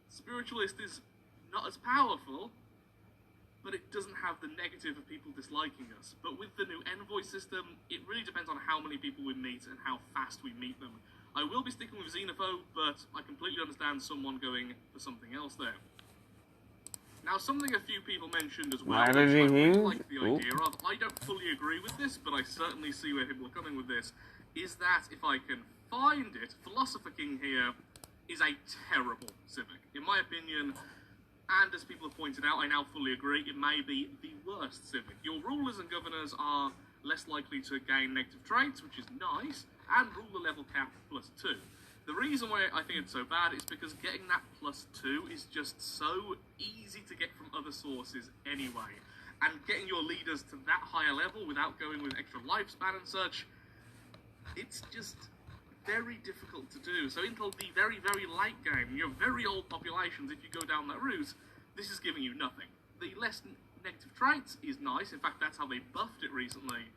Spiritualist is not as powerful, but it doesn't have the negative of people disliking us. But with the new envoy system, it really depends on how many people we meet and how fast we meet them. I will be sticking with Xenophobe, but I completely understand someone going for something else there. Now, something a few people mentioned as well, which I really like the idea of, I don't fully agree with this, but I certainly see where people are coming with this, is that if I can find it, Philosopher King here is a terrible civic. In my opinion, and as people have pointed out, I now fully agree, it may be the worst civic. Your rulers and governors are less likely to gain negative traits, which is nice, and ruler level cap +2. The reason why I think it's so bad is because getting that +2 is just so easy to get from other sources anyway. And getting your leaders to that higher level without going with extra lifespan and such, it's just very difficult to do. So until the very, very late game, your very old populations, if you go down that route, this is giving you nothing. The less negative traits is nice, in fact that's how they buffed it recently,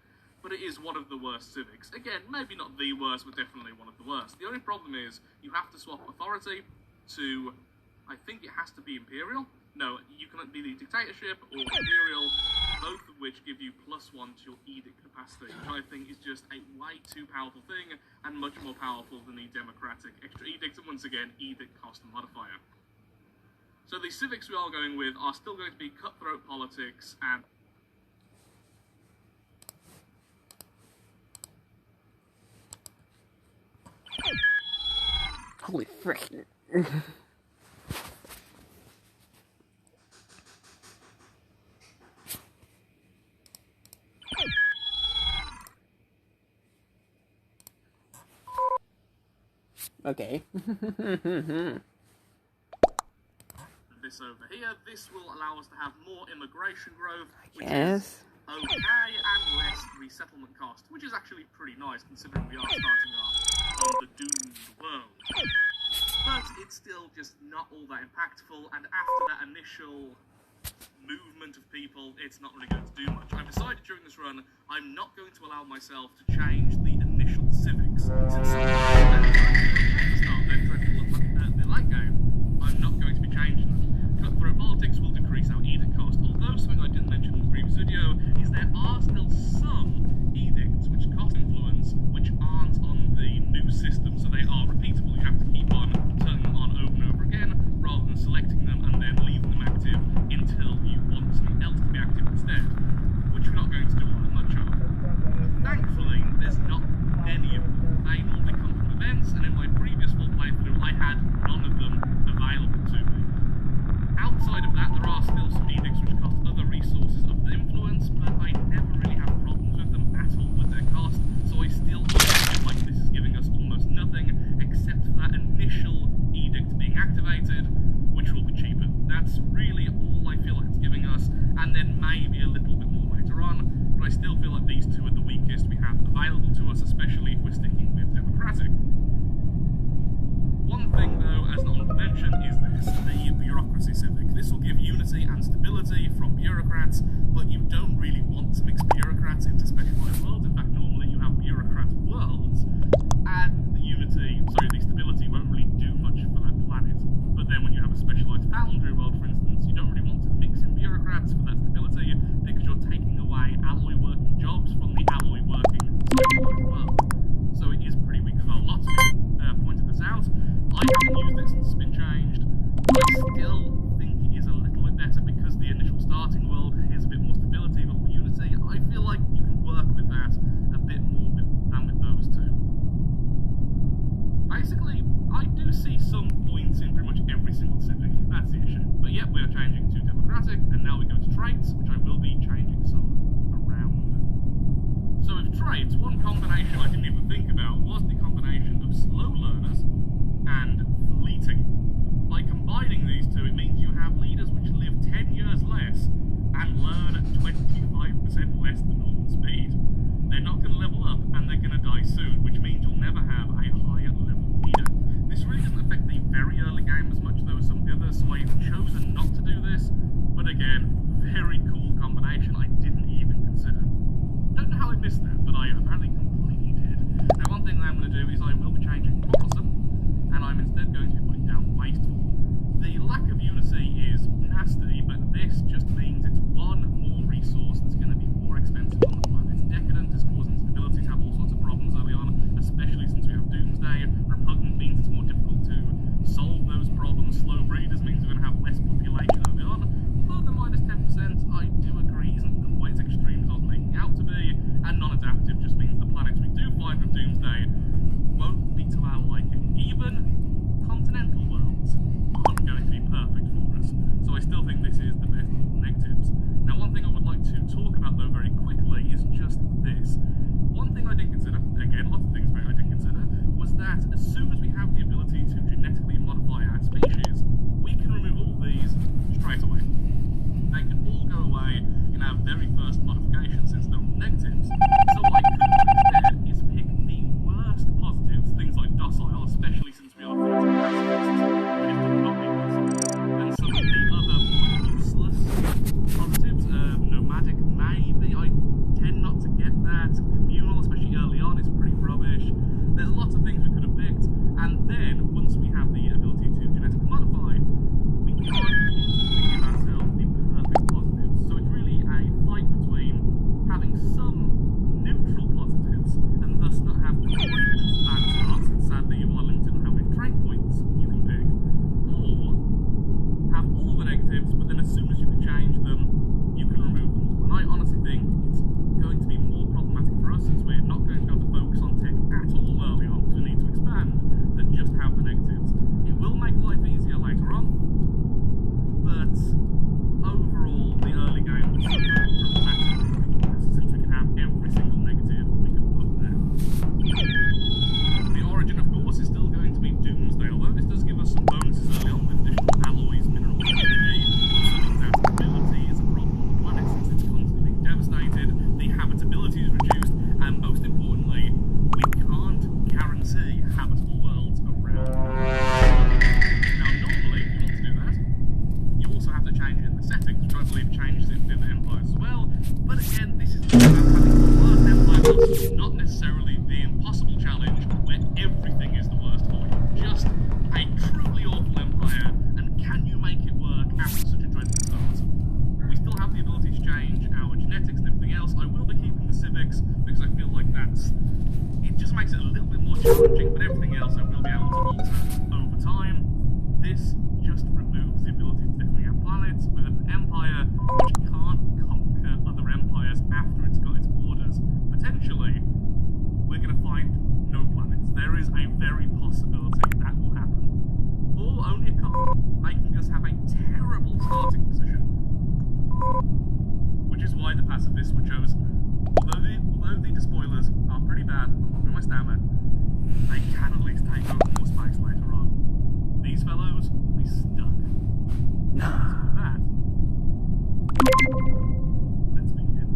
but it is one of the worst civics. Again, maybe not the worst, but definitely one of the worst. The only problem is, you have to swap authority to, I think it has to be Imperial. No, you can be the Dictatorship or Imperial, both of which give you +1 to your Edict capacity, which I think is just a way too powerful thing and much more powerful than the democratic extra edict, and once again, edict cost modifier. So the civics we are going with are still going to be cutthroat politics and Holy frick. Okay. this over here. This will allow us to have more immigration growth, which Yes. is okay, and less resettlement cost, which is actually pretty nice considering we are starting off on the doomed world. But it's still just not all that impactful, and after that initial movement of people, it's not really going to do much. I've decided during this run, I'm not going to allow myself to change the initial civics. Since some of the late game, I'm not going to be changing them. Cutthroat politics will decrease our edict cost, although something I didn't mention in the previous video is there are still some edicts which cost influence which aren't on the new system, so they are repeatable. You have to keep on turning them on over and over again, rather than selecting them and then leaving them active until you want something else to be active instead, which we're not going to do all that much of. Thankfully, there's not many of them. They normally come from events, and in my previous full playthrough, I had none of them available to me. Outside of that, there are still some edicts which cost other resources of influence, but I never really have problems with them at all with their cost, so I still feel like this is giving us almost nothing, except for that initial edict being activated, which will be cheaper. That's really all I feel like it's giving us, and then maybe a little bit more later on, but I still feel like these two are the weakest we have available to us, especially if we're sticking with democratic. One thing, though, as an honourable mention, is this, the bureaucracy civic. This will give unity and stability from bureaucrats, but you don't really want to mix bureaucrats into specialised worlds. In fact, normally you have bureaucrat worlds, and the stability won't really do much for that planet. But then when you have a specialised foundry world, for instance, you don't really want to mix in bureaucrats for that stability, because you're taking away alloy working jobs from the alloy working specialised world. So it is pretty weak as well. Lots of people pointed this out. I haven't used it since it's been changed. I still think it is a little bit better because the initial starting world is a bit more stability, but more unity. I feel like you can work with that a bit more than with those two. Basically, I do see some points in pretty much every single civic. That's the issue. But yep, we are changing to democratic, and now we go to traits, which I will be changing some around. So with traits, one combination I didn't even think about was the combination of slow learners and fleeting. By combining these two, it means you have leaders which live 10 years less and learn at 25% less than normal speed. They're not going to level up, and they're going to die soon, which means you'll never have a higher level leader. This really doesn't affect the very early game as much though as some of the others, so I've chosen not to do this, but again, very cool combination I didn't even consider. Don't know how I missed that, but I apparently completely did. Now one thing I'm going to do is I will be changing quarrelsome, and I'm instead going to be putting down wasteful. The lack of unity is nasty, but this just means it's one more resource that's going to be more expensive on the planet. Decadent is causing stability to have all sorts of problems early on, especially since we have Doomsday. Repugnant means it's more difficult to solve those problems. Slow breeders means we're going to have less population early on. Although the minus 10%, I do agree, isn't quite as extreme as I was making out to be, and non-adaptive just means the planets we do find with Doomsday won't be to our liking. Even continental worlds aren't going to be perfect for us, so I still think this is the best of negatives. Now one thing I would like to talk about though very quickly is just this. One thing I didn't consider, again lots of things I didn't consider, was that as soon as we have the ability to genetically modify our species, we can remove all these straight away. They can all go away in our very first modification since they're all negatives. So what I could do instead is pick the worst positives, things like docile, especially since we are fighting pacifists, which do not be possible, and some of the other more useless positives, nomadic maybe, I tend not to get that, communal, especially early on, is pretty rubbish. There's lots of things we could have picked, and then once we have the ability to genetically modify, we can instantly give ourselves the perfect positives. So it's really a fight between having some challenge, not necessarily the impossible challenge where everything is the worst for you. Just a truly awful empire, and can you make it work after such a dreadful start? We still have the ability to change our genetics and everything else. I will be keeping the civics because I feel like it just makes it a little bit more challenging, but everything else I will be able to alter over time. This just removes the ability to definitely have planets with an empire which can't conquer other empires after it's got its borders. Potentially, we're going to find no planets. There is a very possibility that will happen. Or only a couple, making us have a terrible starting position. Which is why the pacifists were chosen. Although the despoilers are pretty bad, with my stammer, they can at least take over more space later on. These fellows will be stuck. So with that, let's begin.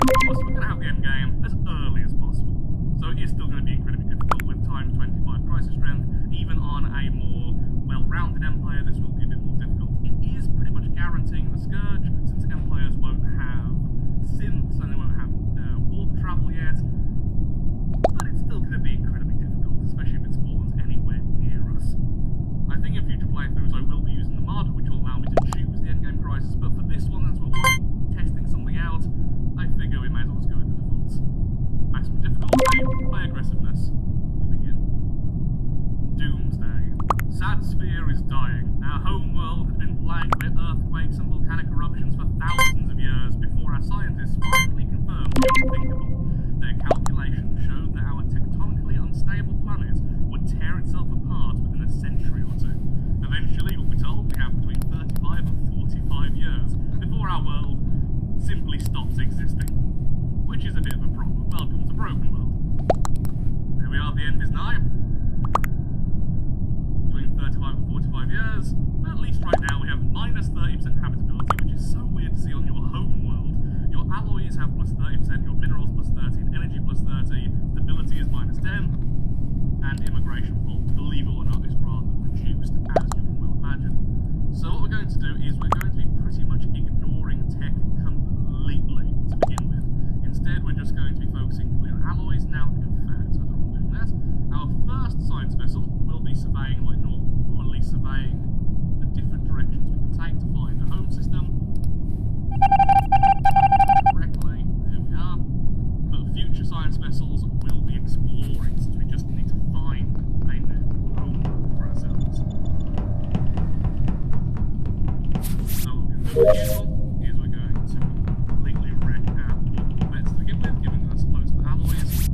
Of course, we're going to have the end game as early as possible. So it is still going to be incredibly difficult with times 25 crisis strength. Even on a more well-rounded empire, this will be a bit more difficult. It is pretty much guaranteeing the Scourge, since empires won't have synths and they won't have warp travel yet. But it's still going to be incredibly difficult, especially if it spawns anywhere near us. I think in future playthroughs I will be using the mod, which will allow me to choose the endgame crisis, but for this one, as we're already testing something out, I figure we may as well just go with the defaults. Maximum difficulty, by aggressiveness. We begin. Doomsday. Sad Sphere is dying. Our home world had been plagued by earthquakes and volcanic eruptions for thousands of years before our scientists finally confirmed the unthinkable. Their calculations showed that our tectonically unstable planet would tear itself apart within a century or two. Eventually, we'll be told we have between 35 and 45 years before our world simply stops existing. Which is a bit of a problem. Welcome to Broken World. There we are, the end is nigh. Between 35 and 45 years, but at least right now we have minus 30% habitability, which is so weird to see on your home world. Your alloys have plus 30%, your minerals plus 13, energy plus 30, stability is minus 10, and immigration pool, believe it or not, is rather reduced, as you can well imagine. So what we're going to do is we're going to be pretty much ignoring tech completely to begin with. Instead, we're just going to be focusing completely on alloys. Now, in fact, I don't want to do that. Our first science vessel will be surveying like normal, or at least surveying the different directions we can take to find a home system. Correctly, there we are. But future science vessels will be exploring, since we just need to find a new home for ourselves. So what we're going to do as usual is we're going to completely wreck our Corvettes to begin with, giving us loads of alloys.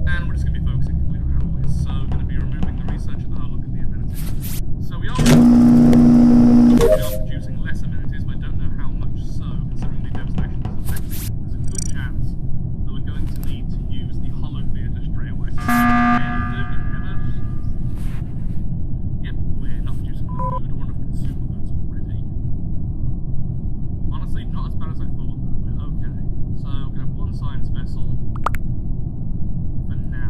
And we're just going to be focusing completely on alloys. So we're going to be removing the research. Oh, look at the amenities. So we are producing less amenities, but I don't know how much so, considering the devastation is affecting. There's a good chance that we're going to need to use the hollow theatre straight away. So yep, we're not producing enough food or enough consumer goods already. Honestly, not as bad as I thought, though. We're okay. So we're going to have one science vessel for now.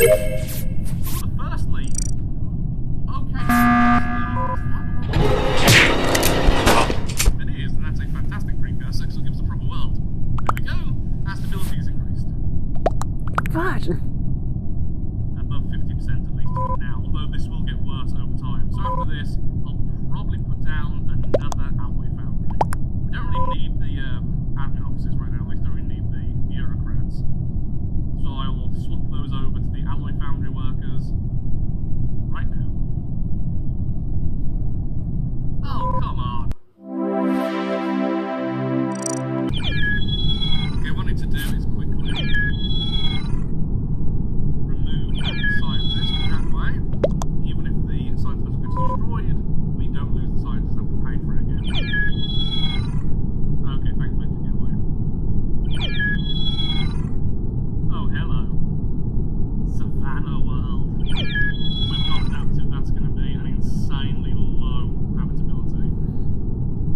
the first lead. Okay. It is, and that's a fantastic precursor because it gives the proper world. There we go. Our stability is increased. God. Above 50% at least now, although this will get worse over time. So after this, I'll probably put down another alloy foundry. We don't really need the admin offices right now, we don't really need the bureaucrats. So I will swap those over to the alloy foundry workers right now. Oh, come on. Okay, what I need to do is quickly remove the scientist that way. Even if the scientist gets destroyed, we don't lose the scientist, have to pay for it again. Okay, thankfully to get away. Oh, hello. Savannah World. With how adaptive that's going to be, and insanely low habitability.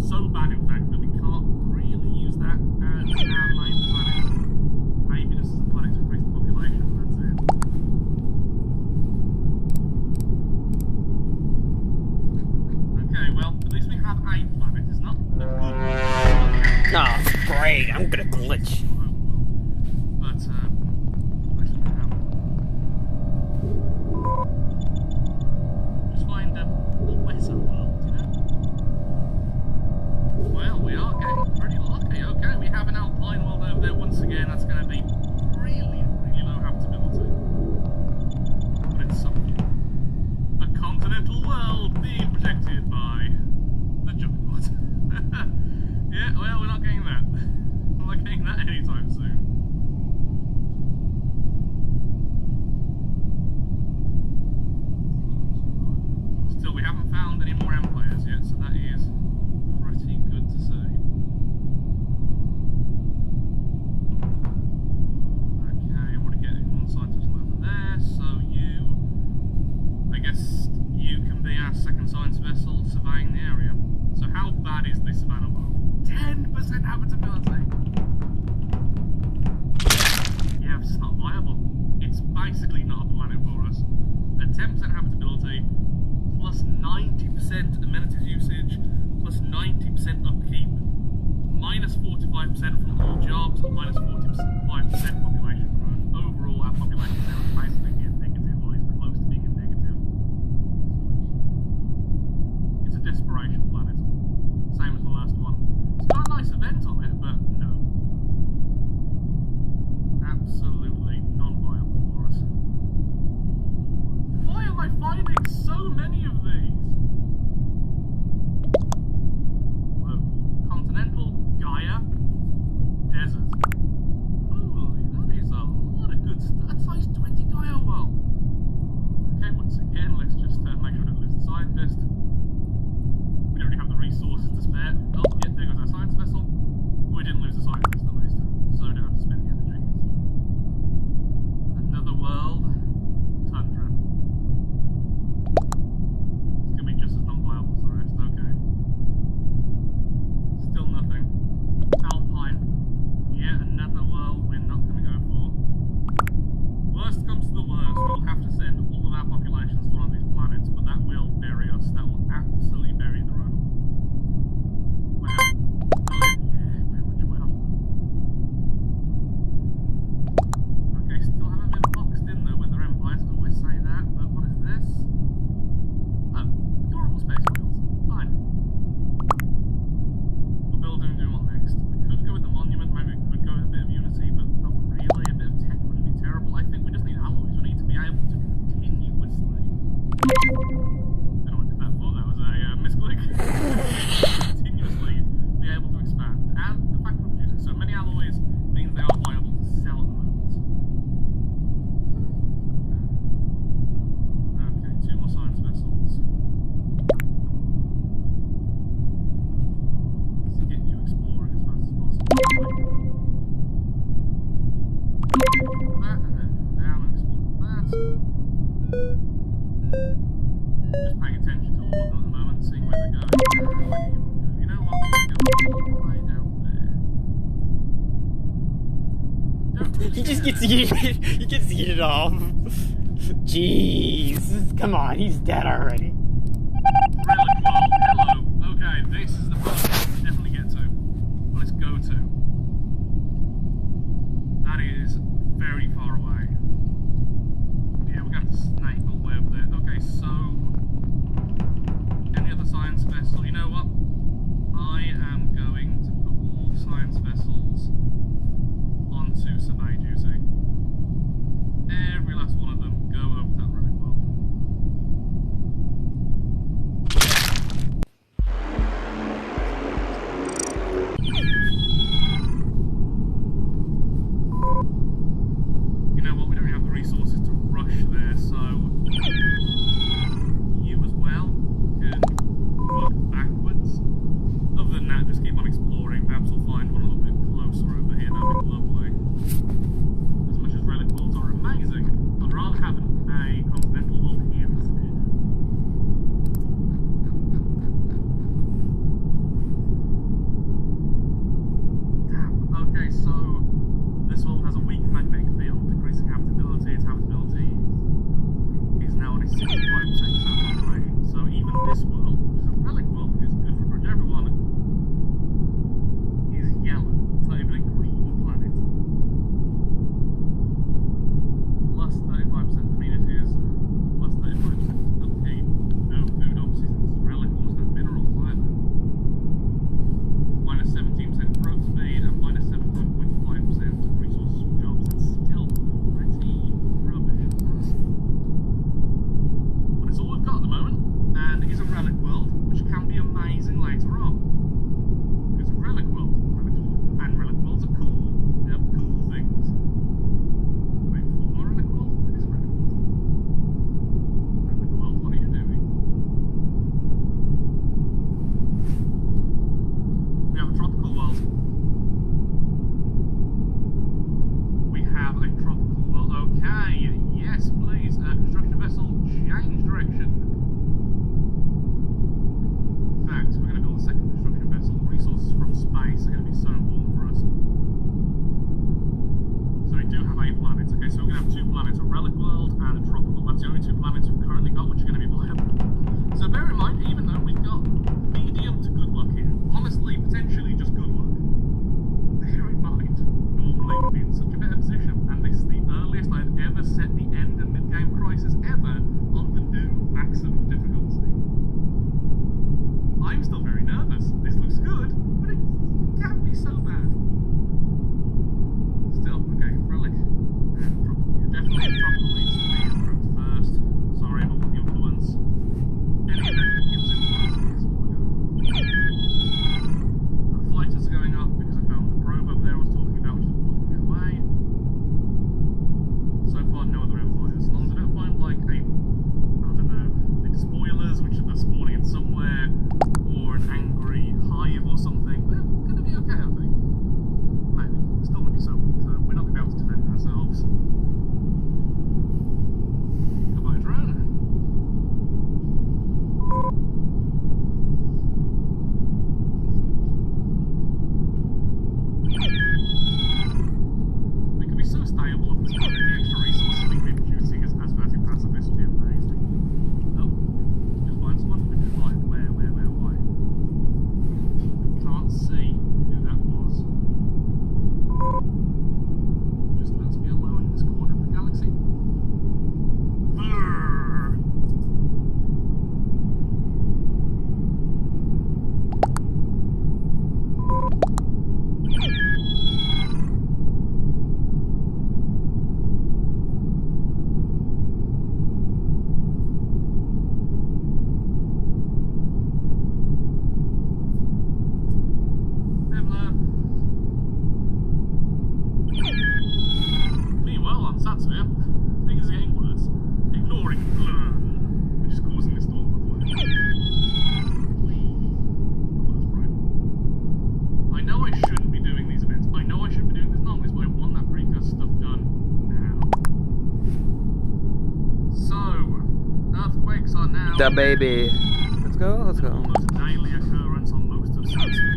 So bad, in fact, that we can't really use that as our main planet. Maybe this is a planet to increase the population, that's it. Okay, well, at least we have a planet. It's not a good one. Oh, great. I'm gonna glitch. But, at least we have. Just find a better world, you know? Well, we are getting pretty lucky. Okay, we have an alpine world over there once again. That's going to be really, really low habitability. But it's something. A continental world being protected by the Juggernaut. Yeah, well, we're not getting that. We're not getting that anytime soon. Still, we haven't found any more empires yet, so that is pretty good to see. Okay, I'm already getting one scientist over there, so I guess you can be our second science vessel surveying the area. So how bad is this Savannah world? 10% habitability! Yeah, it's not viable. It's basically not a planet for us. At 10% habitability, plus 90% amenities usage, plus 90% upkeep, minus 45% from all jobs, and minus 45% population growth. Overall, our population now is basically in negative, or at least close to being in negative. It's a desperation planet. Same as the last one. It's got a nice event on it, but no. Absolutely non-viable for us. Why am I finding so many of these? Whoa. Continental, Gaia, desert. Holy, that is a lot of good stuff. That's size 20 Gaia world. Okay, once again, let's just make sure we don't lose the scientist. We don't really have the resources to spare. Oh, yeah, there goes our science vessel. We didn't lose the scientist at least, so we don't have to spend the energy. Another world, tundra. It's gonna be just as non-viable as the rest. Okay. Still nothing. Alpine. Yeah, another world we're not gonna go for. Worst comes to the worst, we'll have to send all of our populations to one of these planets, but that will bury us. That will absolutely bury the run. Wow. Oh, yeah, pretty much will. Okay, still haven't been boxed in though with their empires. I always say that, but what is this? Oh, adorable space wheels. Fine. What build do we want next? We could go with the monument, maybe we could go with a bit of unity, but not really. A bit of tech wouldn't be terrible. I think we just need alloys. We need to be able to continuously. Don't know what did that for. That was a misclick. Continuously be able to expand. And the fact we're producing so many alloys means they are viable to sell at the moment. Okay, 2 more science vessels. Let's get you exploring as fast as possible. That, and then down and explore that. Just paying attention to all of them at the moment, seeing where they're going. You know what? Let's go all the way down there. He just gets yeeted. He gets yeeted off. Jeez. Come on, he's dead already. Relic World, hello. Okay, this is the first one we definitely get to. Well, let's go to. That is very far away. Yeah, we're going to have to snake all the way over there. Okay, so... Any other science vessel? You know what? I am going to put all science vessels onto survey duty. Every last one of them go over to that relic world. You know what, we don't really have the resources to rush there, so you as well can work backwards. Other than that, just keep on exploring. Perhaps we'll find one a little bit closer over here, that'd be lovely. As much as relic worlds are amazing, I'd rather have a continental world here instead. Damn. Okay, so this world has a weak magnetic field, decreasing habitability. Its habitability is now at a 65% population. So even this world, which is a relic world, which is good for pretty much everyone, is yellow. It's not even a green planet. Plus 35% amenities, plus 35% upkeep. No food, obviously, since it's a relic, almost no minerals either. Minus 17% growth speed and minus 7.5% resources from jobs. That's still pretty rubbish for us. But it's all we've got at the moment, and it is a relic world, which can be amazing later on. It's a relic world, and relic worlds are cool. They have cool things. Wait, former relic world? It is a relic world. Relic world, what are you doing? We have a tropical world. We have a tropical world. Okay, yes, please. Construction vessel, change direction. In fact, we're going to build a second construction vessel. Resources from space are going to be so important for us. So we do have 8 planets. Okay, so we're going to have 2 planets, a relic world and a tropical. That's the only 2 planets we've currently got which are going to be viable. So bear in mind, even though we've got medium to good luck here, honestly, potentially just good luck, bear in mind, normally we'd be in such a better position, and this is the earliest I've ever set the end and mid-game crisis ever on the new maximum difficulty. I'm still very nervous. This looks good, but it can be so bad. Still, okay, relic and tropical. Definitely tropical needs to be improved first. Sorry about the influence. Any event that gives influence is what we're going for. The fighters are going up because I found the probe over there I was talking about, which is blocking it away. So far, no other fighters. As long as I don't find, like, I don't know, the spoilers, which are spawning in somewhere, or an angry hive or something, we're going to be okay, I think. Maybe. It's still going to be so weak, though. We're not going to be able to defend ourselves. Goodbye, drone. We could be so stable on this planet. The extra resources we could be producing as vertic pacifists would be amazing. Oh, just find someone. We did like why? We can't see who that was. Just lets me alone in this corner of the galaxy. Brrr. Meanwhile, on Satsphere, things are getting worse. Ignoring Blur, which is causing this storm of work. I know I shouldn't be doing these events. I know I shouldn't be doing these anomalies, but I want that precursor stuff done now. So, earthquakes are now... The baby. Let's go, let's go. Almost a daily occurrence on most of Satsphere.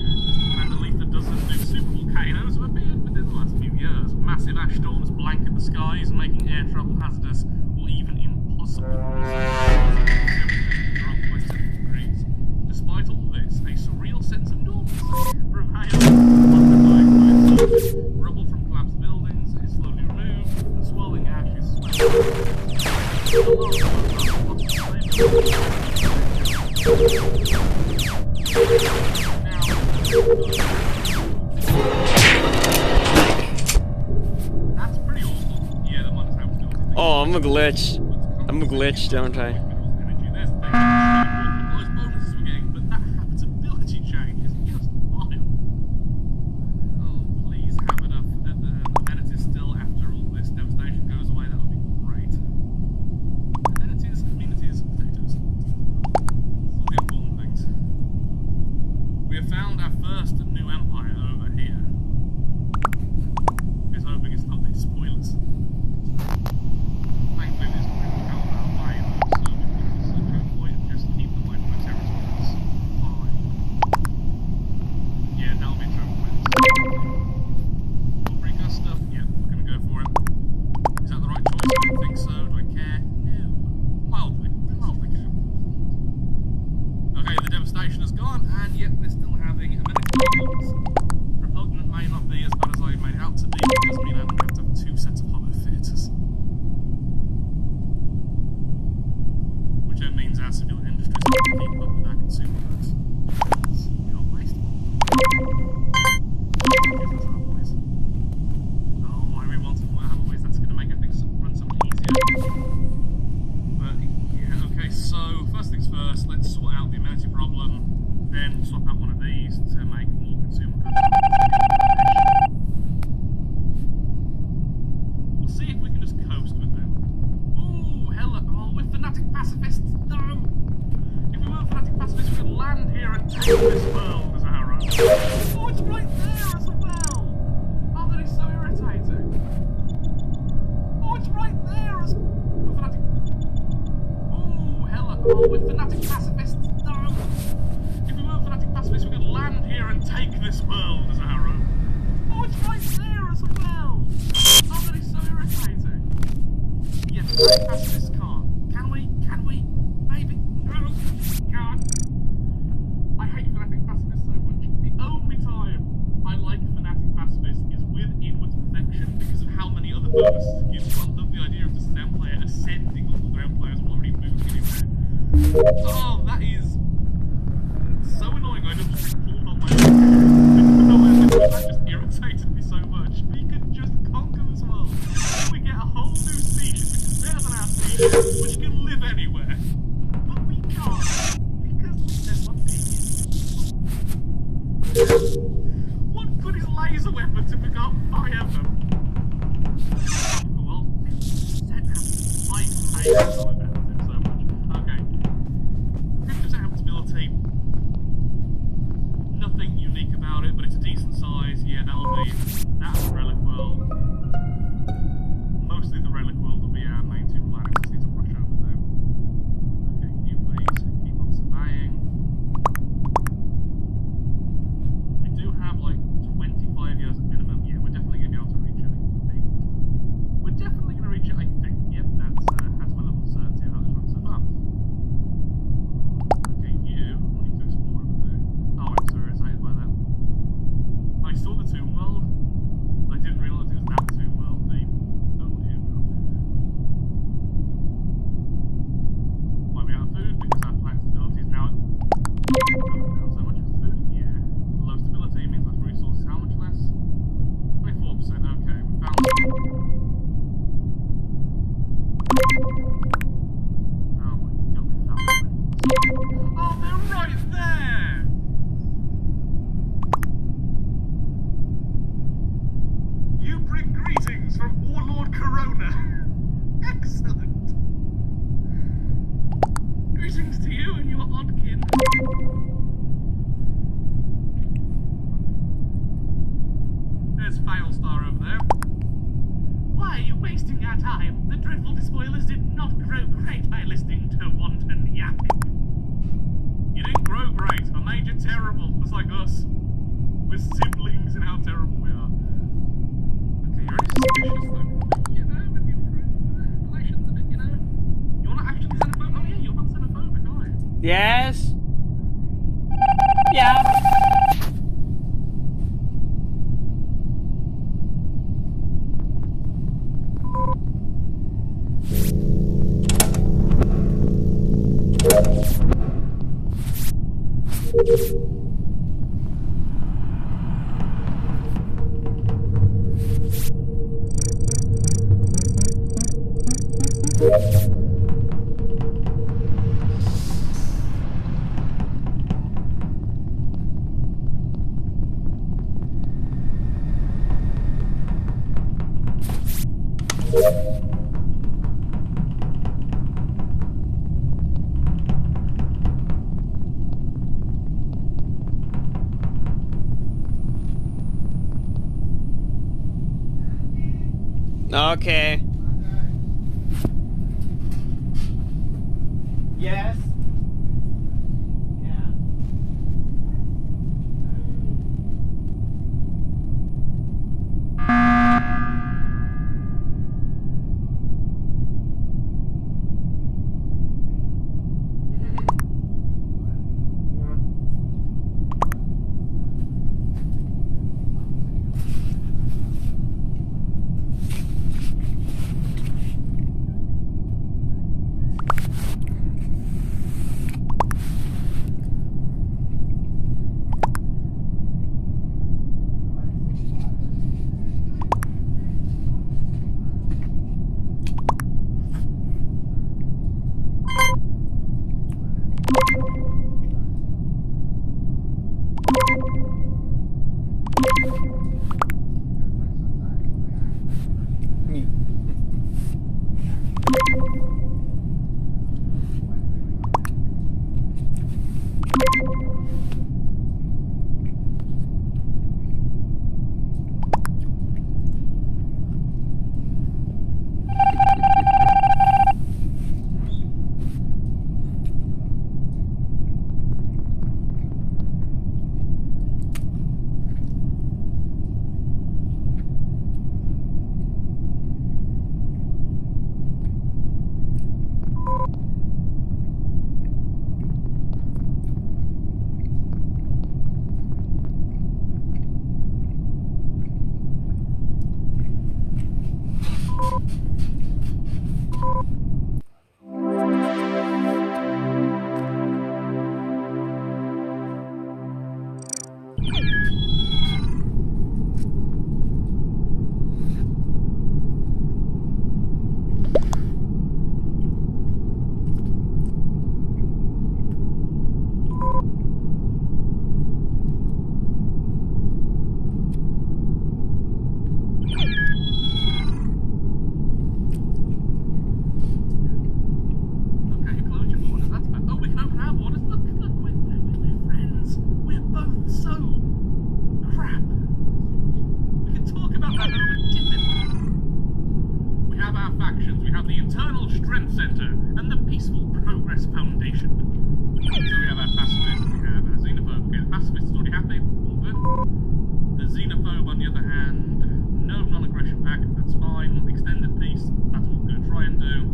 And at least a dozen new super volcanoes have appeared within the last few years. Massive ash storms blanket the skies, making air travel hazardous or even That's pretty awful. Yeah, the minus half ability. Oh, I'm a glitch. I'm a glitch, don't I? There's those bonuses we're getting, but that habitability change is just wild. Oh, please have enough amenities still after all this devastation goes away. That would be great. Amenities, potatoes. All the important things. We have found our first new empire over here. Just hoping it's not these spoilers. Thankfully, this will help our way, so we can checkpoint and just keep them away from our territories. Fine. Yeah, that'll be checkpoint. We'll bring us stuff. Yeah, we're gonna go for it. Is that the right choice? I don't think so. Do I care? No. Mildly care. Okay, the devastation is gone, and yet we're still having amenity problems. Repugnant may not be as bad as I made it out to be, but it does mean I only have to have 2 sets of homo theatres. Which then means our civilian industries have to keep up with our consumer goods. Because we are wasteful. That's our boys. Oh, I really wanted more hammer ways. That's going to make things run so much easier. But, yeah, okay, so first things first, let's sort out the amenity problem. Then we'll swap out one of these to make more consumer goods. We'll see if we can just coast with them. Ooh, hella! Oh, we're fanatic pacifists. No! If we weren't fanatic pacifists, we could land here and take this world as our own. Oh, it's right there as well! Oh, that is so irritating. Oh, it's right there as we're fanatic. Ooh, hella! Oh, we're fanatic pacifists. No! If we weren't fanatic pacifists, we could land here and take this world as our own. Oh, it's right there as well! Oh, that is so irritating. Yes, fanatic pacifists can't. Can we? Can we? Maybe? No! God! I hate fanatic pacifists so much. The only time I like fanatic pacifists is with inwards perfection because of how many other bonuses it gives. I love the idea of the Zen player ascending all the ground players already moving in there. Oh, that is so annoying. I just pulled on my own. That just irritated me so much. We could just conquer this world. We get a whole new species which is better than our species, which can live anywhere. But we can't because there's one thing. What good is laser weapons if we can't fire them? Well, set up. I hate laser weapons so much. Okay. 50% habitability. Nothing unique about it, but it's a decent size. Yeah, that'll be that's the relic world. Mostly the relic world will be our main 2 planets. Just need to rush over there. Okay, can you please keep on surveying? We do have like 25 years at minimum. Yeah, we're definitely going to be able to reach it, I think. We're definitely going to reach it, I think. Yep, that's my level of certainty of how this runs so far. Okay, you need to explore over there. Oh, I'm so excited by that. I saw the Tomb World. I didn't realise it was that Tomb World. They owned it. Might be out of food because our plant stability is now down so much with food. Yeah. Low stability means less resources. How much less? 24%. Okay, we found some. Oh my god, we found them. Oh, they're right there! You bring greetings from Warlord Corona. Excellent. Greetings to you and your oddkin. There's Failstar over there. Why are you wasting our time? The dreadful despoilers did not grow great by listening to wanton yapping. You didn't grow great. I made you terrible, just like us. We're siblings in how terrible we are. Okay, you're only suspicious though. You know, maybe relations a bit, you know. You're not actually xenophobic. Oh yeah, you're not xenophobic, are you? Yes. Yeah. Okay. Yes. Yeah. Okay, close your borders. That's bad. Oh, we can open our borders. Look, we're friends. We're both so crap. We can talk about that over tiffin. We have our factions. We have the Internal Strength Center and the Peaceful Progress Foundation. So we have our pacifists. We have our xenophobe. Okay, the pacifists already happy. All good. The xenophobe, on the other hand, no non-aggression pact. That's fine. Extended peace. That's what we're going to try and do.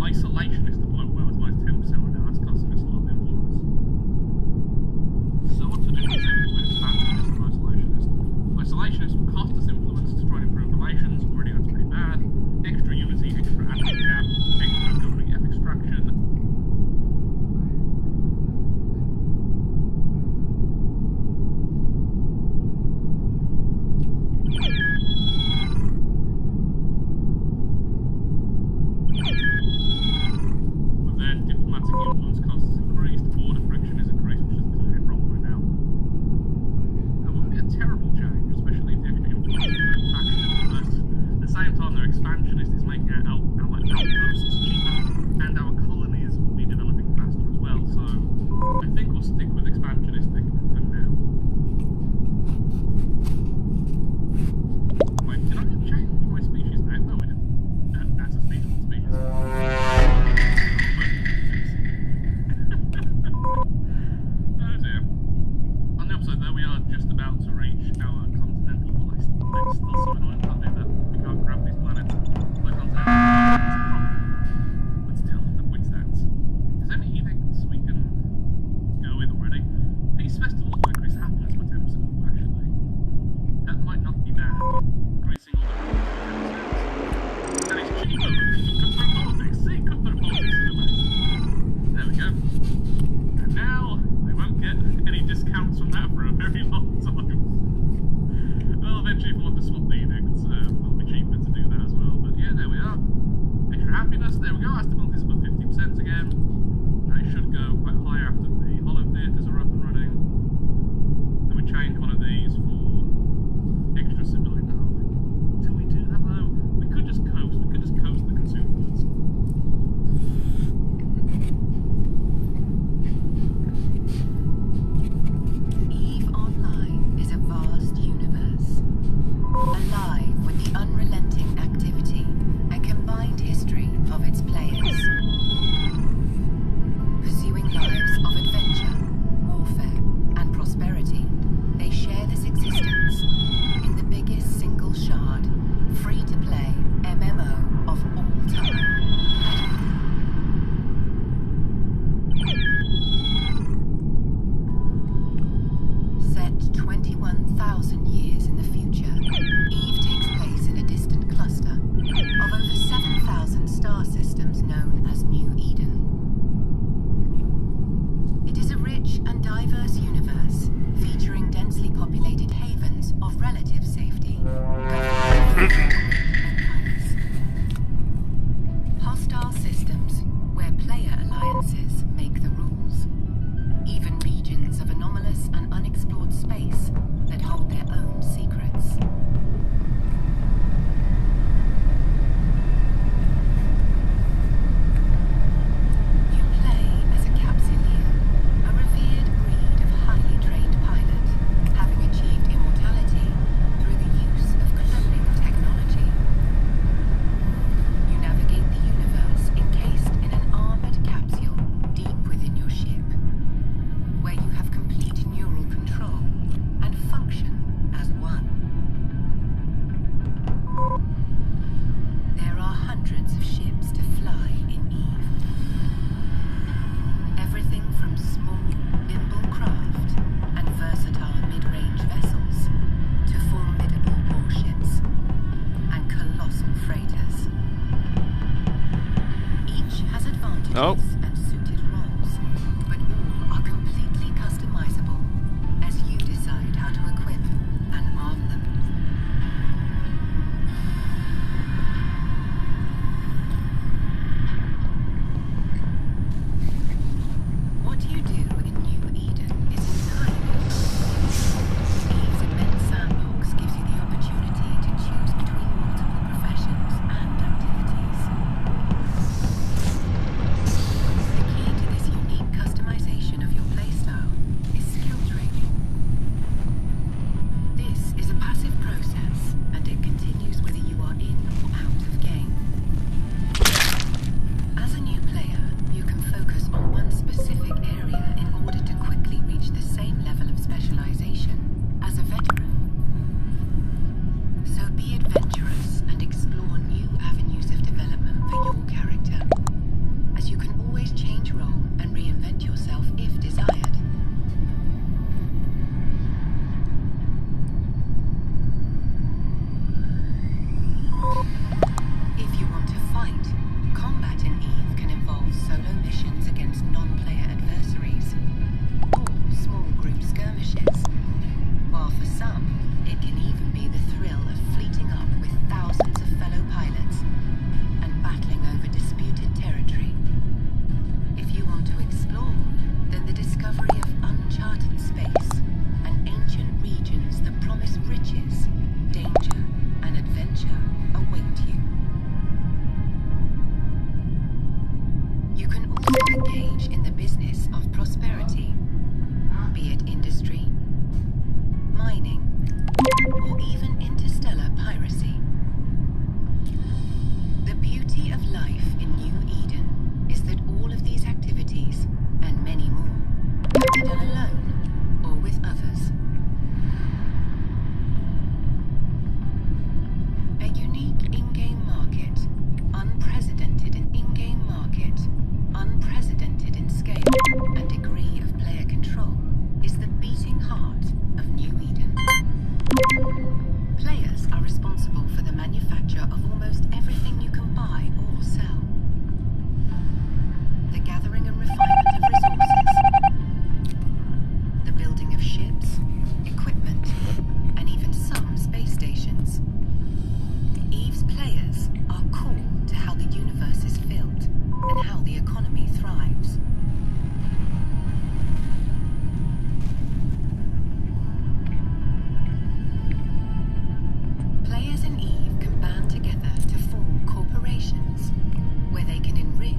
Isolationist to blow well, it's minus 10% right now, that's costing us a lot of influence. So what to do is between expansionist and isolationist. Isolationist will cost us influence to try and improve relations, already that's pretty bad. Extra unity, extra admin cap, extra governing F extraction. But then diplomatic influence costs happiness. There we go. Our stability is above 50% again. And it should go quite high after the hollow theatres are up and running. Then we change one of these for extra stability. Now, until we do that though, we could just coast. We could just coast the consumables. EVE Online is a vast universe, alive with the unrelenting activity and combined history of its players. Pursuing lives of adventure, warfare, and prosperity, they share this existence in the biggest single shard, free-to-play MMO of all time. Set 21,000 years in the future, EVE takes place in a distant cluster of over 7,000 star systems known as New Eden. It is a rich and diverse universe featuring densely populated havens of relative safety, governed by empires. Hostile systems where player alliances make the rules. Even regions of anomalous and unexplored space that hold their own secrets. You play as a Capsuleer, a revered breed of highly trained pilot, having achieved immortality through the use of cloning technology. You navigate the universe encased in an armored capsule deep within your ship, where you have complete neural control and function as one. There are hundreds of ships to fly in EVE. Everything from small, nimble craft and versatile mid-range vessels to formidable warships and colossal freighters. Each has advantages Oh. and suited roles, but all are completely customizable as you decide how to equip and arm them. What you do in New Eden is entirely up to you. EVE's immense sandbox gives you the opportunity to choose between multiple professions and activities.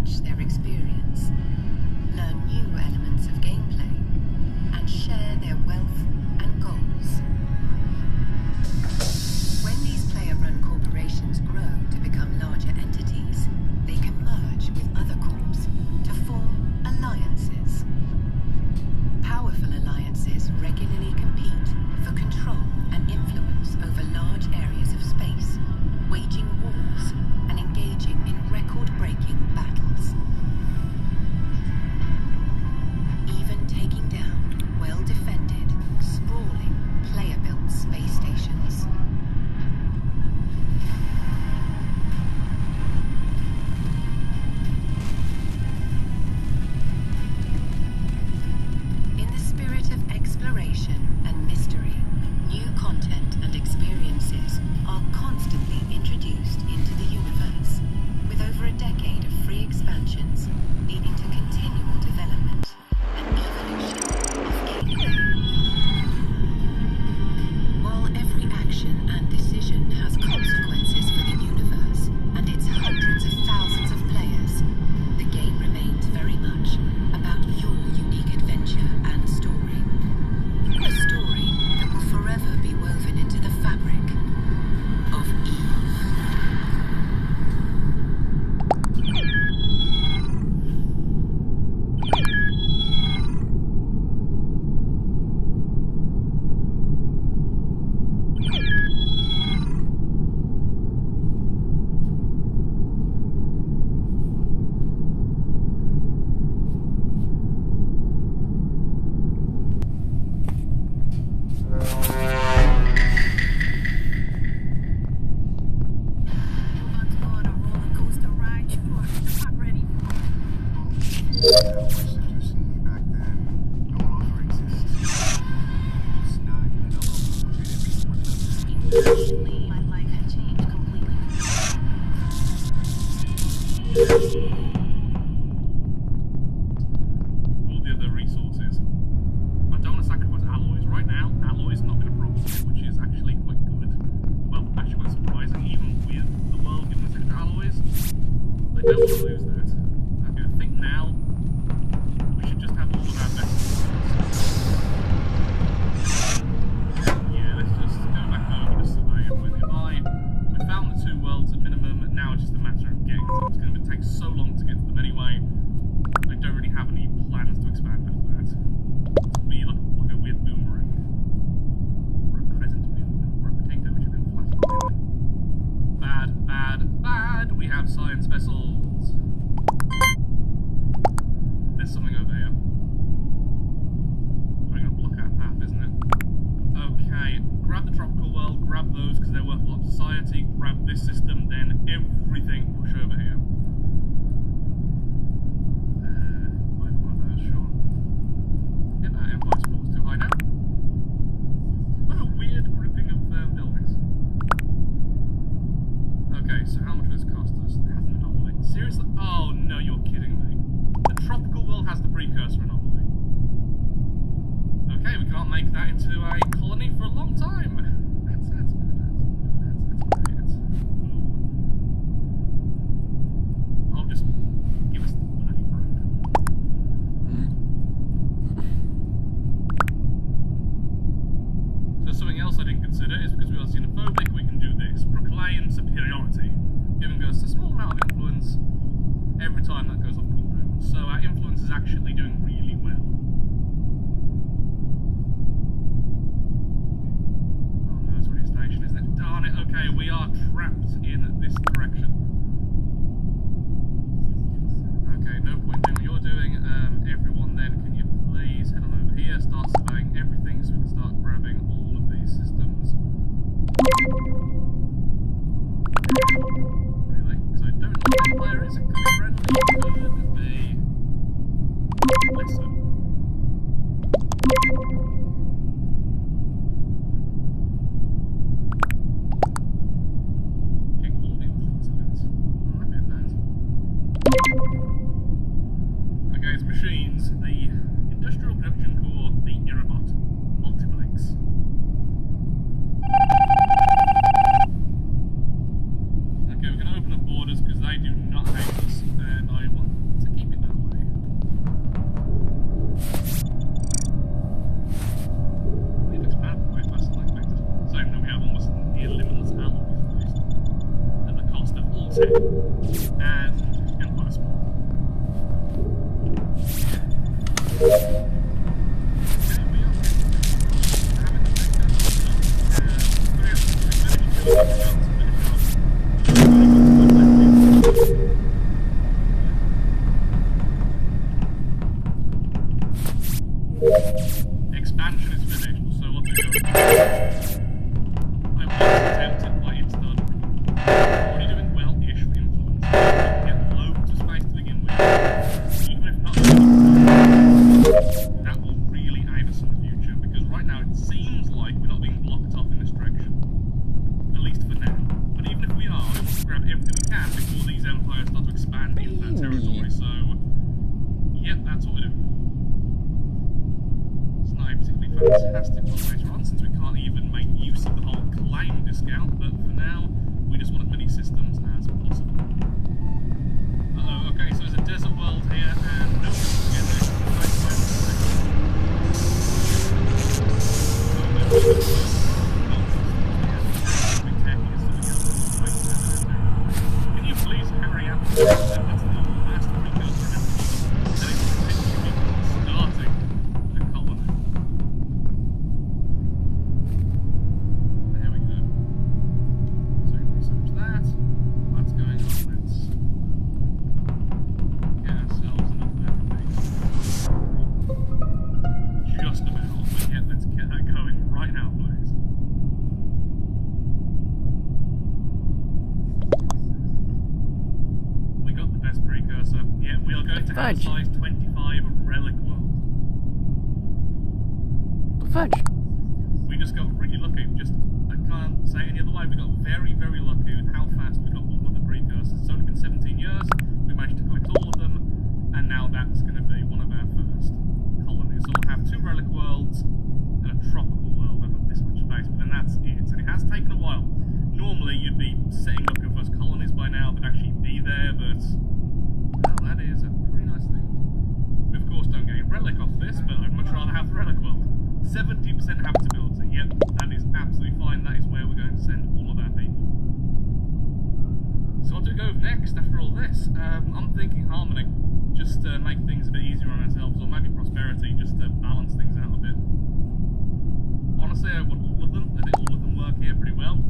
enrich their experience, learn new elements of gameplay, and share their wealth and goals. When these player-run corporations grow to become larger entities, they can merge with other corps to form alliances. Powerful alliances regularly compete for control and influence over large areas of space, waging wars and engaging in record-breaking battles. Even taking down well-defended, sprawling, player-built space stations. In the spirit of exploration and mystery, new content and experiences are constantly introduced into the universe, with over a decade of free expansions leading to continual development and evolution of gameplay. While every action and decision has consequences for the universe and its hundreds of thousands of players, the game remains very much about your unique adventure and story. A story that will forever be woven into the fabric of Eve. All the other resources. I don't want to sacrifice alloys. Right now, alloys not been a problem, which is actually quite good. Well, actually quite surprising, even with the world giving us extra alloys. I don't want to lose that. Okay, I think now we should just have all of our best systems. Yeah, let's just go back over to survey everything. We found the two worlds at minimum, now it's just a matter of getting to them. It's going to take so long to get to them anyway. I don't really have any plans to expand after that. It'll be like a weird boomerang. Or a crescent moon. Or a potato which has been flattened. Bad, bad, bad! We have science vessels. There's something over here. Probably gonna block our path, isn't it? Okay, grab the tropical world, grab those because they're worth a lot to society, grab this system, then everything push over here. Either one of those, sure. Yeah, that Empire Explore's too high now. What a weird grouping of buildings. Okay, so how much will this cost us? It has an anomaly. Seriously? Oh no, you're kidding me. The tropical world has the precursor anomaly. Okay, we can't make that into a colony for a long time. That's good. That's great. I'll just give us the bloody road. So something else I didn't consider is because we are xenophobic, we can do this. Proclaim superiority, giving us a small amount of influence every time that goes off cooldown. So our influence is actually doing really well. Station, isn't it? Darn it, okay, we are trapped in this direction. Okay, no point doing what you're doing. Everyone then, can you please head on over here, start surveying everything so we can start grabbing all of these systems. Really? Because I don't know what the player is, it could be friendly, it could be lesser. Okay, it's machines. The Industrial Production Core, the Irobot Multiplex. Okay, we can open up borders because they do not hate us, and I want 10. And Empire Small. Expansion is finished, so what they go. I was tempted by its done. Already doing well-ish for influence. Get loads of space to begin with. Even if not, that will really aid us in the future, because right now it seems like we're not being blocked off in this direction. At least for now. But even if we are, we want to grab everything we can before these empires start to expand into that territory, so yep, that's what we do. It's not a particularly fantastic one later on, since we can't even make use of the whole claim discount, but for now, we just want as many systems as possible. Uh-oh, okay, so there's a desert world here, and no one can get Can you please hurry up? That's the last precursor that is potentially starting a colony. There we go. So we research that. What's going on? Let's get ourselves enough everything. Just about. But yeah, let's get that going right now, please. We got the best precursor. Yeah, we are going to have size 25 relic world. Fudge. We just got really lucky. Just, I can't say it any other way. We got very, very lucky with how fast we got all of the precursors. It's only been 17 years. We managed to collect all of them, and now that's going to be one of our first colonies. So we'll have 2 relic worlds and a tropical world. I've got this much space, but then that's it. And it has taken a while. Normally, you'd be setting up your first colonies by now, they'd actually be there, but well, that is a pretty nice thing. We, of course, don't get a relic off this, but I'd much rather have the relic world. 70% habitability, yep, that is absolutely fine. That is where we're going to send all of our people. So what do we go with next after all this? I'm thinking Harmony, just to make things a bit easier on ourselves, or maybe Prosperity, just to balance things out a bit. Honestly, I want all of them. I think all of them work here pretty well.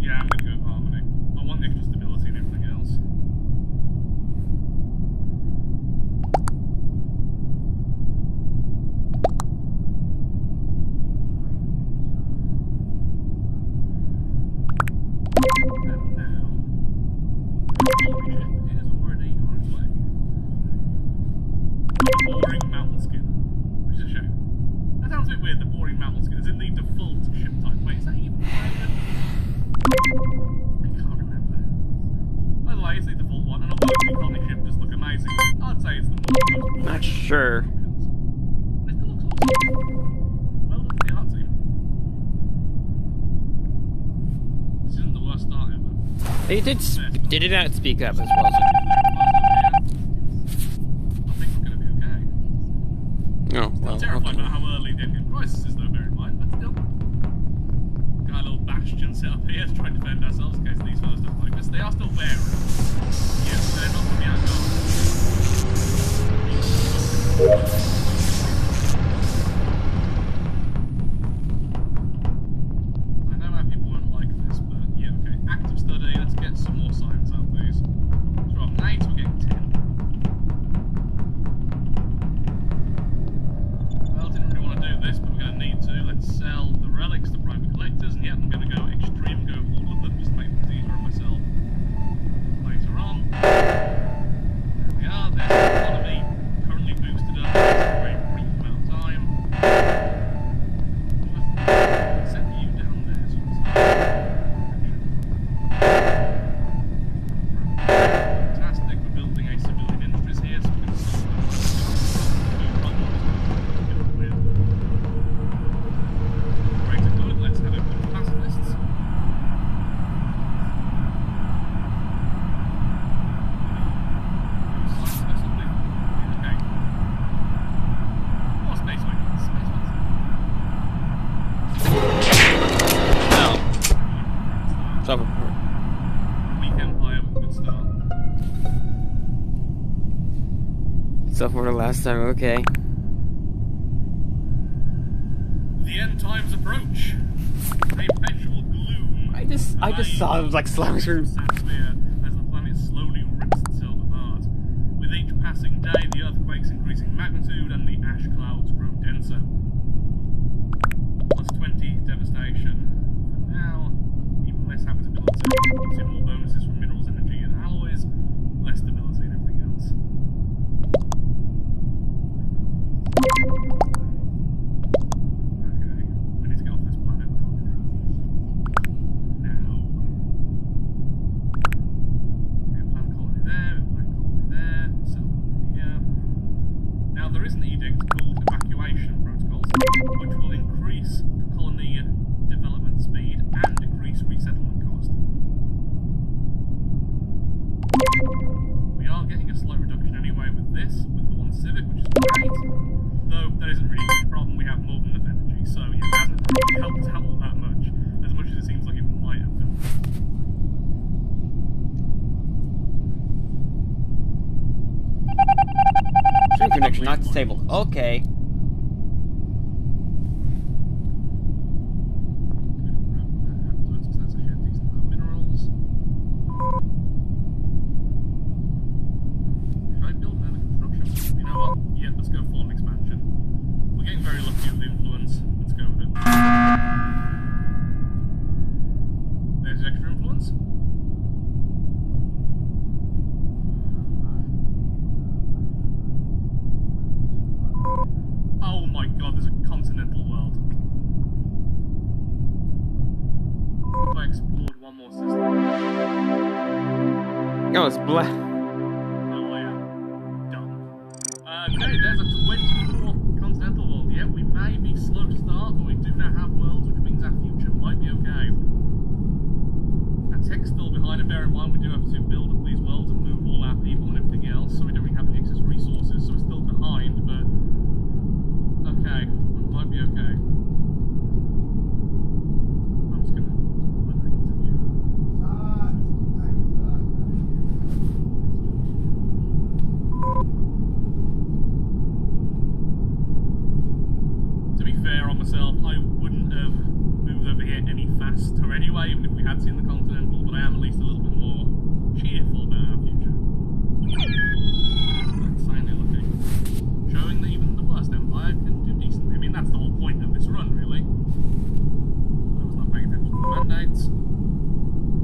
Yeah, I'm going to go with Harmony. I want the extra stability and everything else. And now, the ship is already on its way. Boring mountain skin. Which is a shame. That sounds a bit weird, the boring mammal skin. Is in the default ship type. Wait, is that even I can't remember. By the way, it's the default one, and although the colony ship does look amazing, I'd say it's the most boring. Not sure. It still looks awesome. Well done to the art team. This isn't the worst start ever. They did not speak up as well. I think we're going to be okay. Oh, well, I'm terrified okay. about how early the endgame crisis is, though, bear in mind, but still. Got a little bastion set up here to try and defend ourselves in case these fellas don't like us. They are still there. Yes, they're not going to be outgunned. I know how people won't like this, but yeah, okay. Active study, let's get some more science out of these. So from 8, we're getting 10. Well, didn't really want to do this, but we're going to need to. Let's sell the relics to private collectors, and yep, I'm going to go extreme, go with all of them, just to make things easier on myself later on. So for the last time, okay. The end times approach. Perpetual gloom. I just saw them like slowly through. Atmosphere as the planet slowly rips itself apart. With each passing day, the earthquakes increasing magnitude and the ash clouds grow denser. Plus 20 devastation. For now, even less habitability. See more bonuses from minerals, energy, and alloys. Less stability and everything else. Okay, we need to get off this planet. Now. Okay, plant colony there, plant colony there, cell here. Now there is an edict called evacuation protocols, which will increase colony development speed and decrease resettlement cost. We are getting a slight reduction anyway with this, with the one Civic, which is great. Though that isn't really a problem, we have more than enough energy, so yeah, it hasn't really helped out all that much as it seems like it might have done. Stream connection not disabled. Okay. That's actually a decent amount of minerals. Should I build another construction? You know what? Yeah, let's go for an expansion. We're getting very lucky with influence. Let's go with it. There's extra influence. Oh my god, there's a continental world. If I explored one more system. Oh, it's black. Oh, I am done. Okay, there's a 24 continental world. Yeah, we may be slow to start, but we do now have worlds, which means our future might be okay. Our tech's still behind, and bear in mind we do have to build up these worlds and move all our people and everything else, so we don't really have any excess resources, so we're still behind, but okay, it might be okay. I'm just gonna let that continue. To be fair on myself, I wouldn't have moved over here any faster anyway, even if we had seen the Continental, but I am at least a little bit more cheerful about our future. That's insanely looking. Showing that even the worst empire can do decently. I mean, that's the whole point of this run, really. I was not paying attention to the mandates.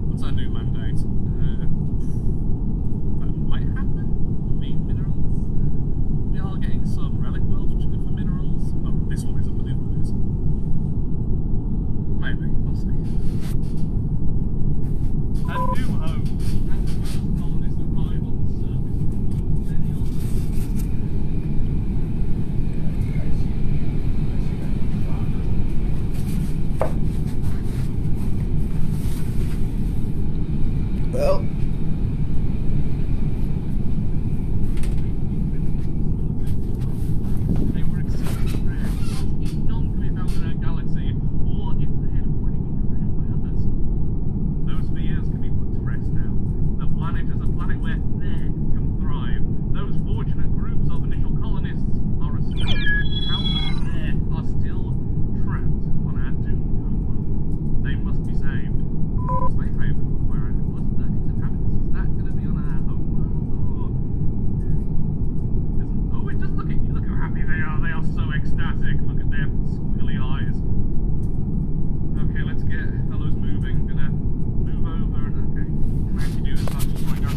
What's our new mandate? That might happen. I mean, minerals. We are getting some relic worlds, which are good for minerals. Oh, this one isn't, but the other one is. Maybe. We'll see. A new home. And the first colonists arrive on the surface of the world. Well. They were exceedingly rare, if none can be found in our galaxy, or if they had already been claimed by others. Those fears can be put to rest now. The planet is a planet where there can thrive. Those fortunate groups of initial colonists are as strong as countless there are still trapped on our doomed homeworld. They must be saved. What's my favourite? Where I was 30 inhabitants. Is that going to be on our homeworld, or? Oh, it does look how happy they are. They are so ecstatic. Look at their squiggly eyes. Okay, let's get fellows moving. Gonna move over and okay. Can I actually do this? I'll just like go.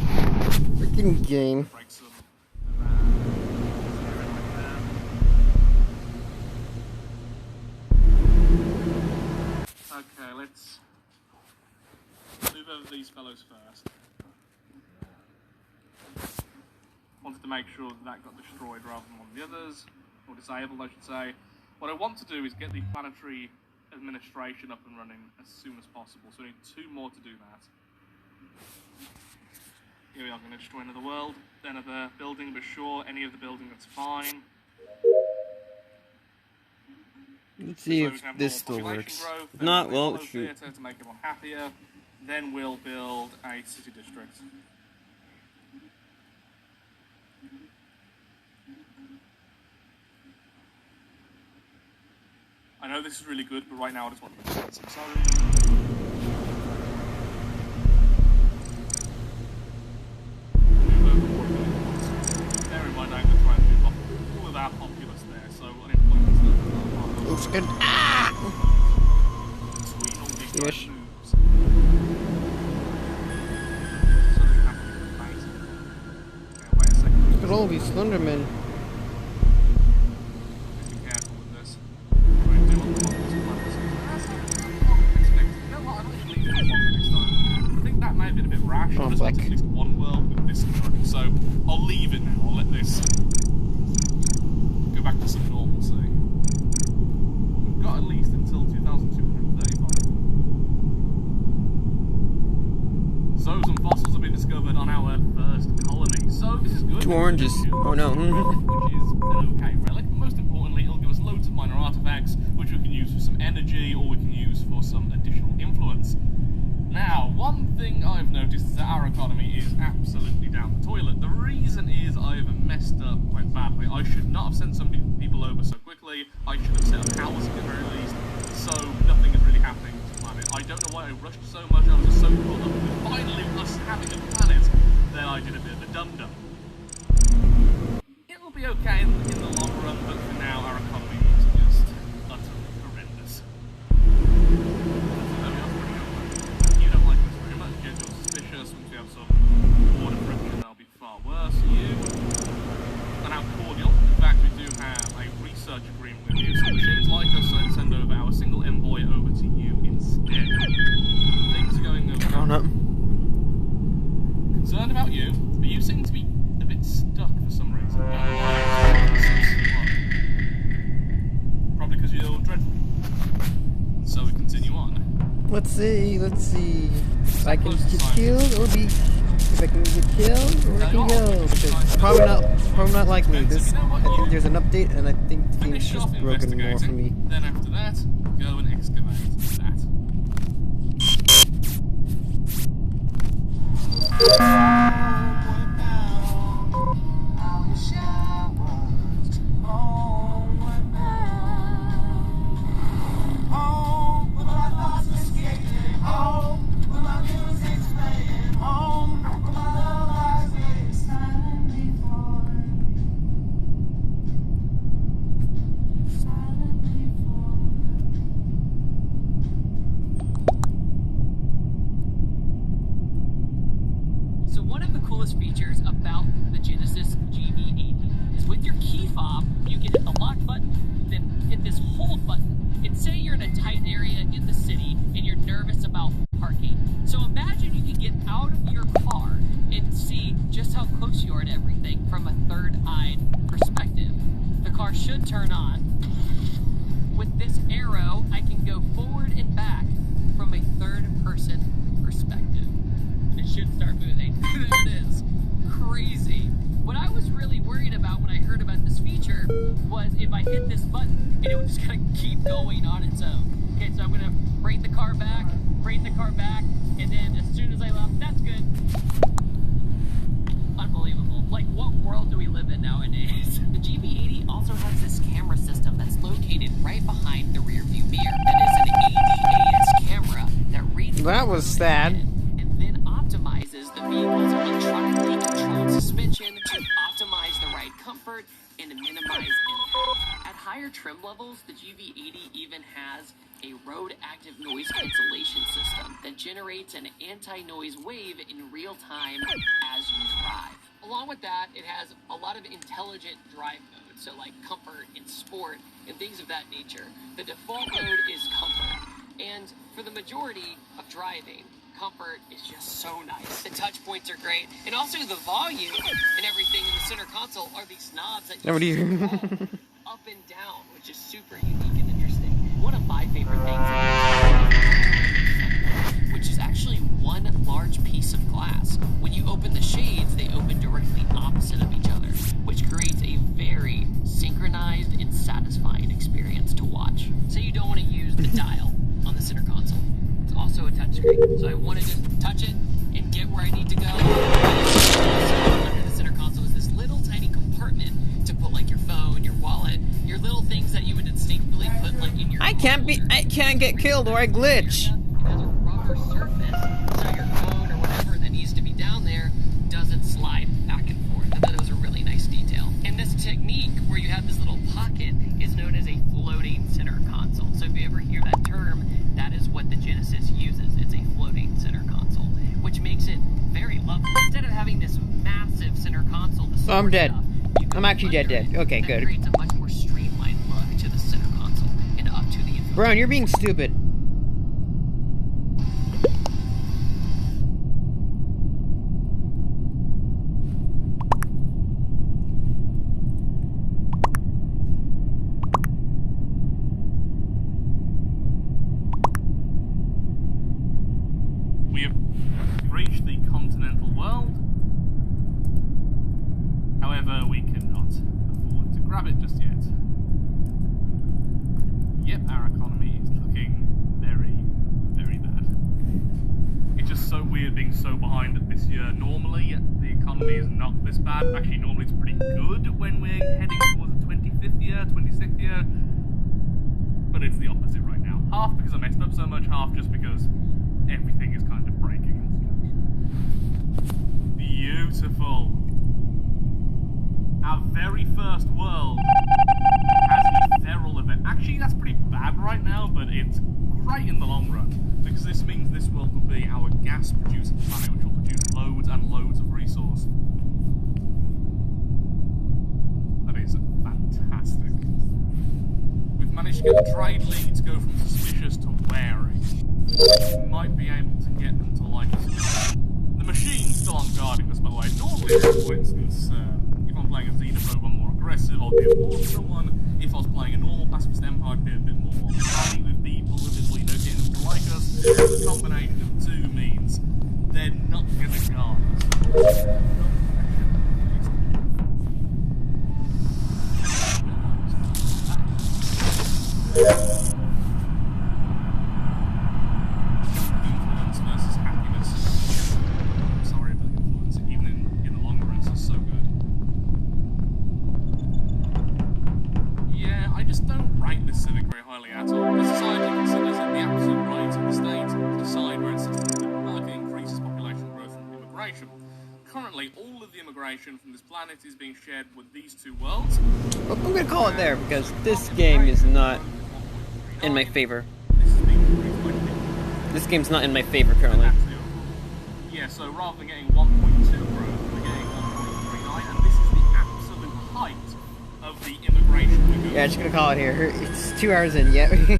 Freaking game. Break some. Okay, let's move over these fellows first. Wanted to make sure that got destroyed rather than one of the others, or disabled I should say. What I want to do is get the planetary administration up and running as soon as possible, so we need 2 more to do that. Here we are, going to destroy another world, then another building, but sure, any of the building that's fine. Let's see So if we can have this more still population works. growth, If then not, we'll well, build a shoot. theatre to make everyone happier. Then we'll build a city district. I know this is really good, but right now I just want to make sense. I'm sorry. Bear in mind, I'm going to try and move up all of our populace there, so unemployment's not Looks good. Ah! between all these Yes. moves. So they have to be amazing. Okay, wait a second. Look at all these Slendermen. Be careful with this. What do on the box plans? That's not what I expected. You know what? I'm actually leaving it longer next time. I think that may have been a bit rash. I just want at least one world with this running, so I'll leave it now. I'll let this go back to some normalcy. We've got at least until 2235. So some fossils have been discovered on our first colony. So this is good. 2 oranges. Oh no. Which is an okay relic. Most importantly, it'll give us loads of minor artifacts, which we can use for some energy, or we can use for some additional influence. Now, one thing I've noticed is that our economy is absolutely down the toilet. The reason is I've messed up quite badly. I should not have sent some people over so quickly. I should have set up housing at the very least, so nothing is really happening to the planet. I don't know why I rushed so much. I was just so caught up with finally us having a planet that I did a bit of a dum-dum. It'll be okay in the long run, but for now our economy is just utterly horrendous. You don't like this very much, yet you're suspicious. Once we have some border friction, that'll be far worse. You are now cordial. In fact, we do have a research agreement with you, so machines like us send over our single envoy over to you instead. Things are going okay. Concerned about you, but you seem to be a bit stuck for some reason. Don't know why. Probably because you're dreadful. So we continue on. Let's see. If I can get killed or be... If I can get killed or I can go. Because probably not like me. I think there's an update and I think the game's just broken more for me. Then after that, go and excavate that. So one of the coolest features about the Genesis GV80 is with your key fob, you can hit the lock button, then hit this hold button. And say you're in a tight area in the city and you're nervous about parking. So imagine you can get out of your car and see just how close you are to everything from a third-eyed perspective. The car should turn on. With this arrow, I can go forward and back from a third-person perspective. It should start moving. There it is. Crazy. What I was really worried about when I heard about this feature was if I hit this button and it would just kind of keep going on its own. Okay, so I'm going to bring the car back, and then as soon as I left, that's good. Unbelievable. Like, what world do we live in nowadays? The GV80 also has this camera system that's located right behind the rear view mirror. That is an ADAS camera that reads... That was sad. And then optimizes the vehicle's electronically controlled suspension to optimize the ride comfort and to minimize impact. At higher trim levels, the GV80 even has a road active noise cancellation system that generates an anti-noise wave in real time as you drive. Along with that, it has a lot of intelligent drive modes, so like comfort and sport and things of that nature. The default mode is comfort, and for the majority of driving, comfort is just so nice. The touch points are great, and also the volume and everything in the center console are these knobs that you can up and down, which is super unique and interesting. One of my favorite things, which is actually one large piece of glass. When you open the shades, they open directly opposite of each other, which creates a very synchronized and satisfying experience to watch. So you don't want to use the dial on the center console. It's also a touchscreen, so I want to just touch it and get where I need to go. Under the center console is this little tiny compartment to put like your phone, your wallet, your little things that you would instinctively put like in your can't get killed or I glitch. Has a rubber surface, so your code or whatever that needs to be down there doesn't slide back and forth. I thought it was a really nice detail. And this technique where you have this little pocket is known as a floating center console. So if you ever hear that term, that is what the Genesis uses. It's a floating center console, which makes it very lovely. Instead of having this massive center console, Oh, I'm dead. I'm actually dead. Okay, that good. creates a much more streamlined look to the center console and up to the Brown, you're being stupid. We have reached the continental world. However, we cannot afford to grab it just yet. Yep, our economy is looking very, very bad. It's just so weird being so behind this year. Normally, the economy is not this bad. Actually, normally it's pretty good when we're heading towards the 25th year, 26th year. But it's the opposite right now. Half because I messed up so much, half just because everything is kind of breaking. Beautiful. Our very first world has the feral event. Actually, that's pretty bad right now, but it's great in the long run, because this means this world will be our gas-producing planet, which will produce loads and loads of resource. That is fantastic. We've managed to get the trade lead to go from suspicious to wary. We might be able to get them to like us. The machine's still on guarding us, by the way. Normally, for instance, if I'm playing a Xenophobe, I'm more aggressive, I'll be a more one. If I was playing a normal pacifist empire, I'd be a bit more friendly with people, visibly no getting them to like us. The combination of two means they're not gonna guard us. Influence versus happiness. I'm sorry about influence, even in the long run, it's so good. Yeah, I just don't rate this civic very highly at all. The society considers it the absolute right of the state to decide where its citizens live, increases population growth and immigration. Currently, all of the immigration from this planet is being shared with these two worlds. I'm gonna call it there because this game is not in my favor. This game's not in my favor currently. Yeah, so rather than getting 1.2 growth, we're getting 1.39, and this is the absolute height of the immigration we're going. Yeah, I'm just gonna call it here. It's 2 hours in yet.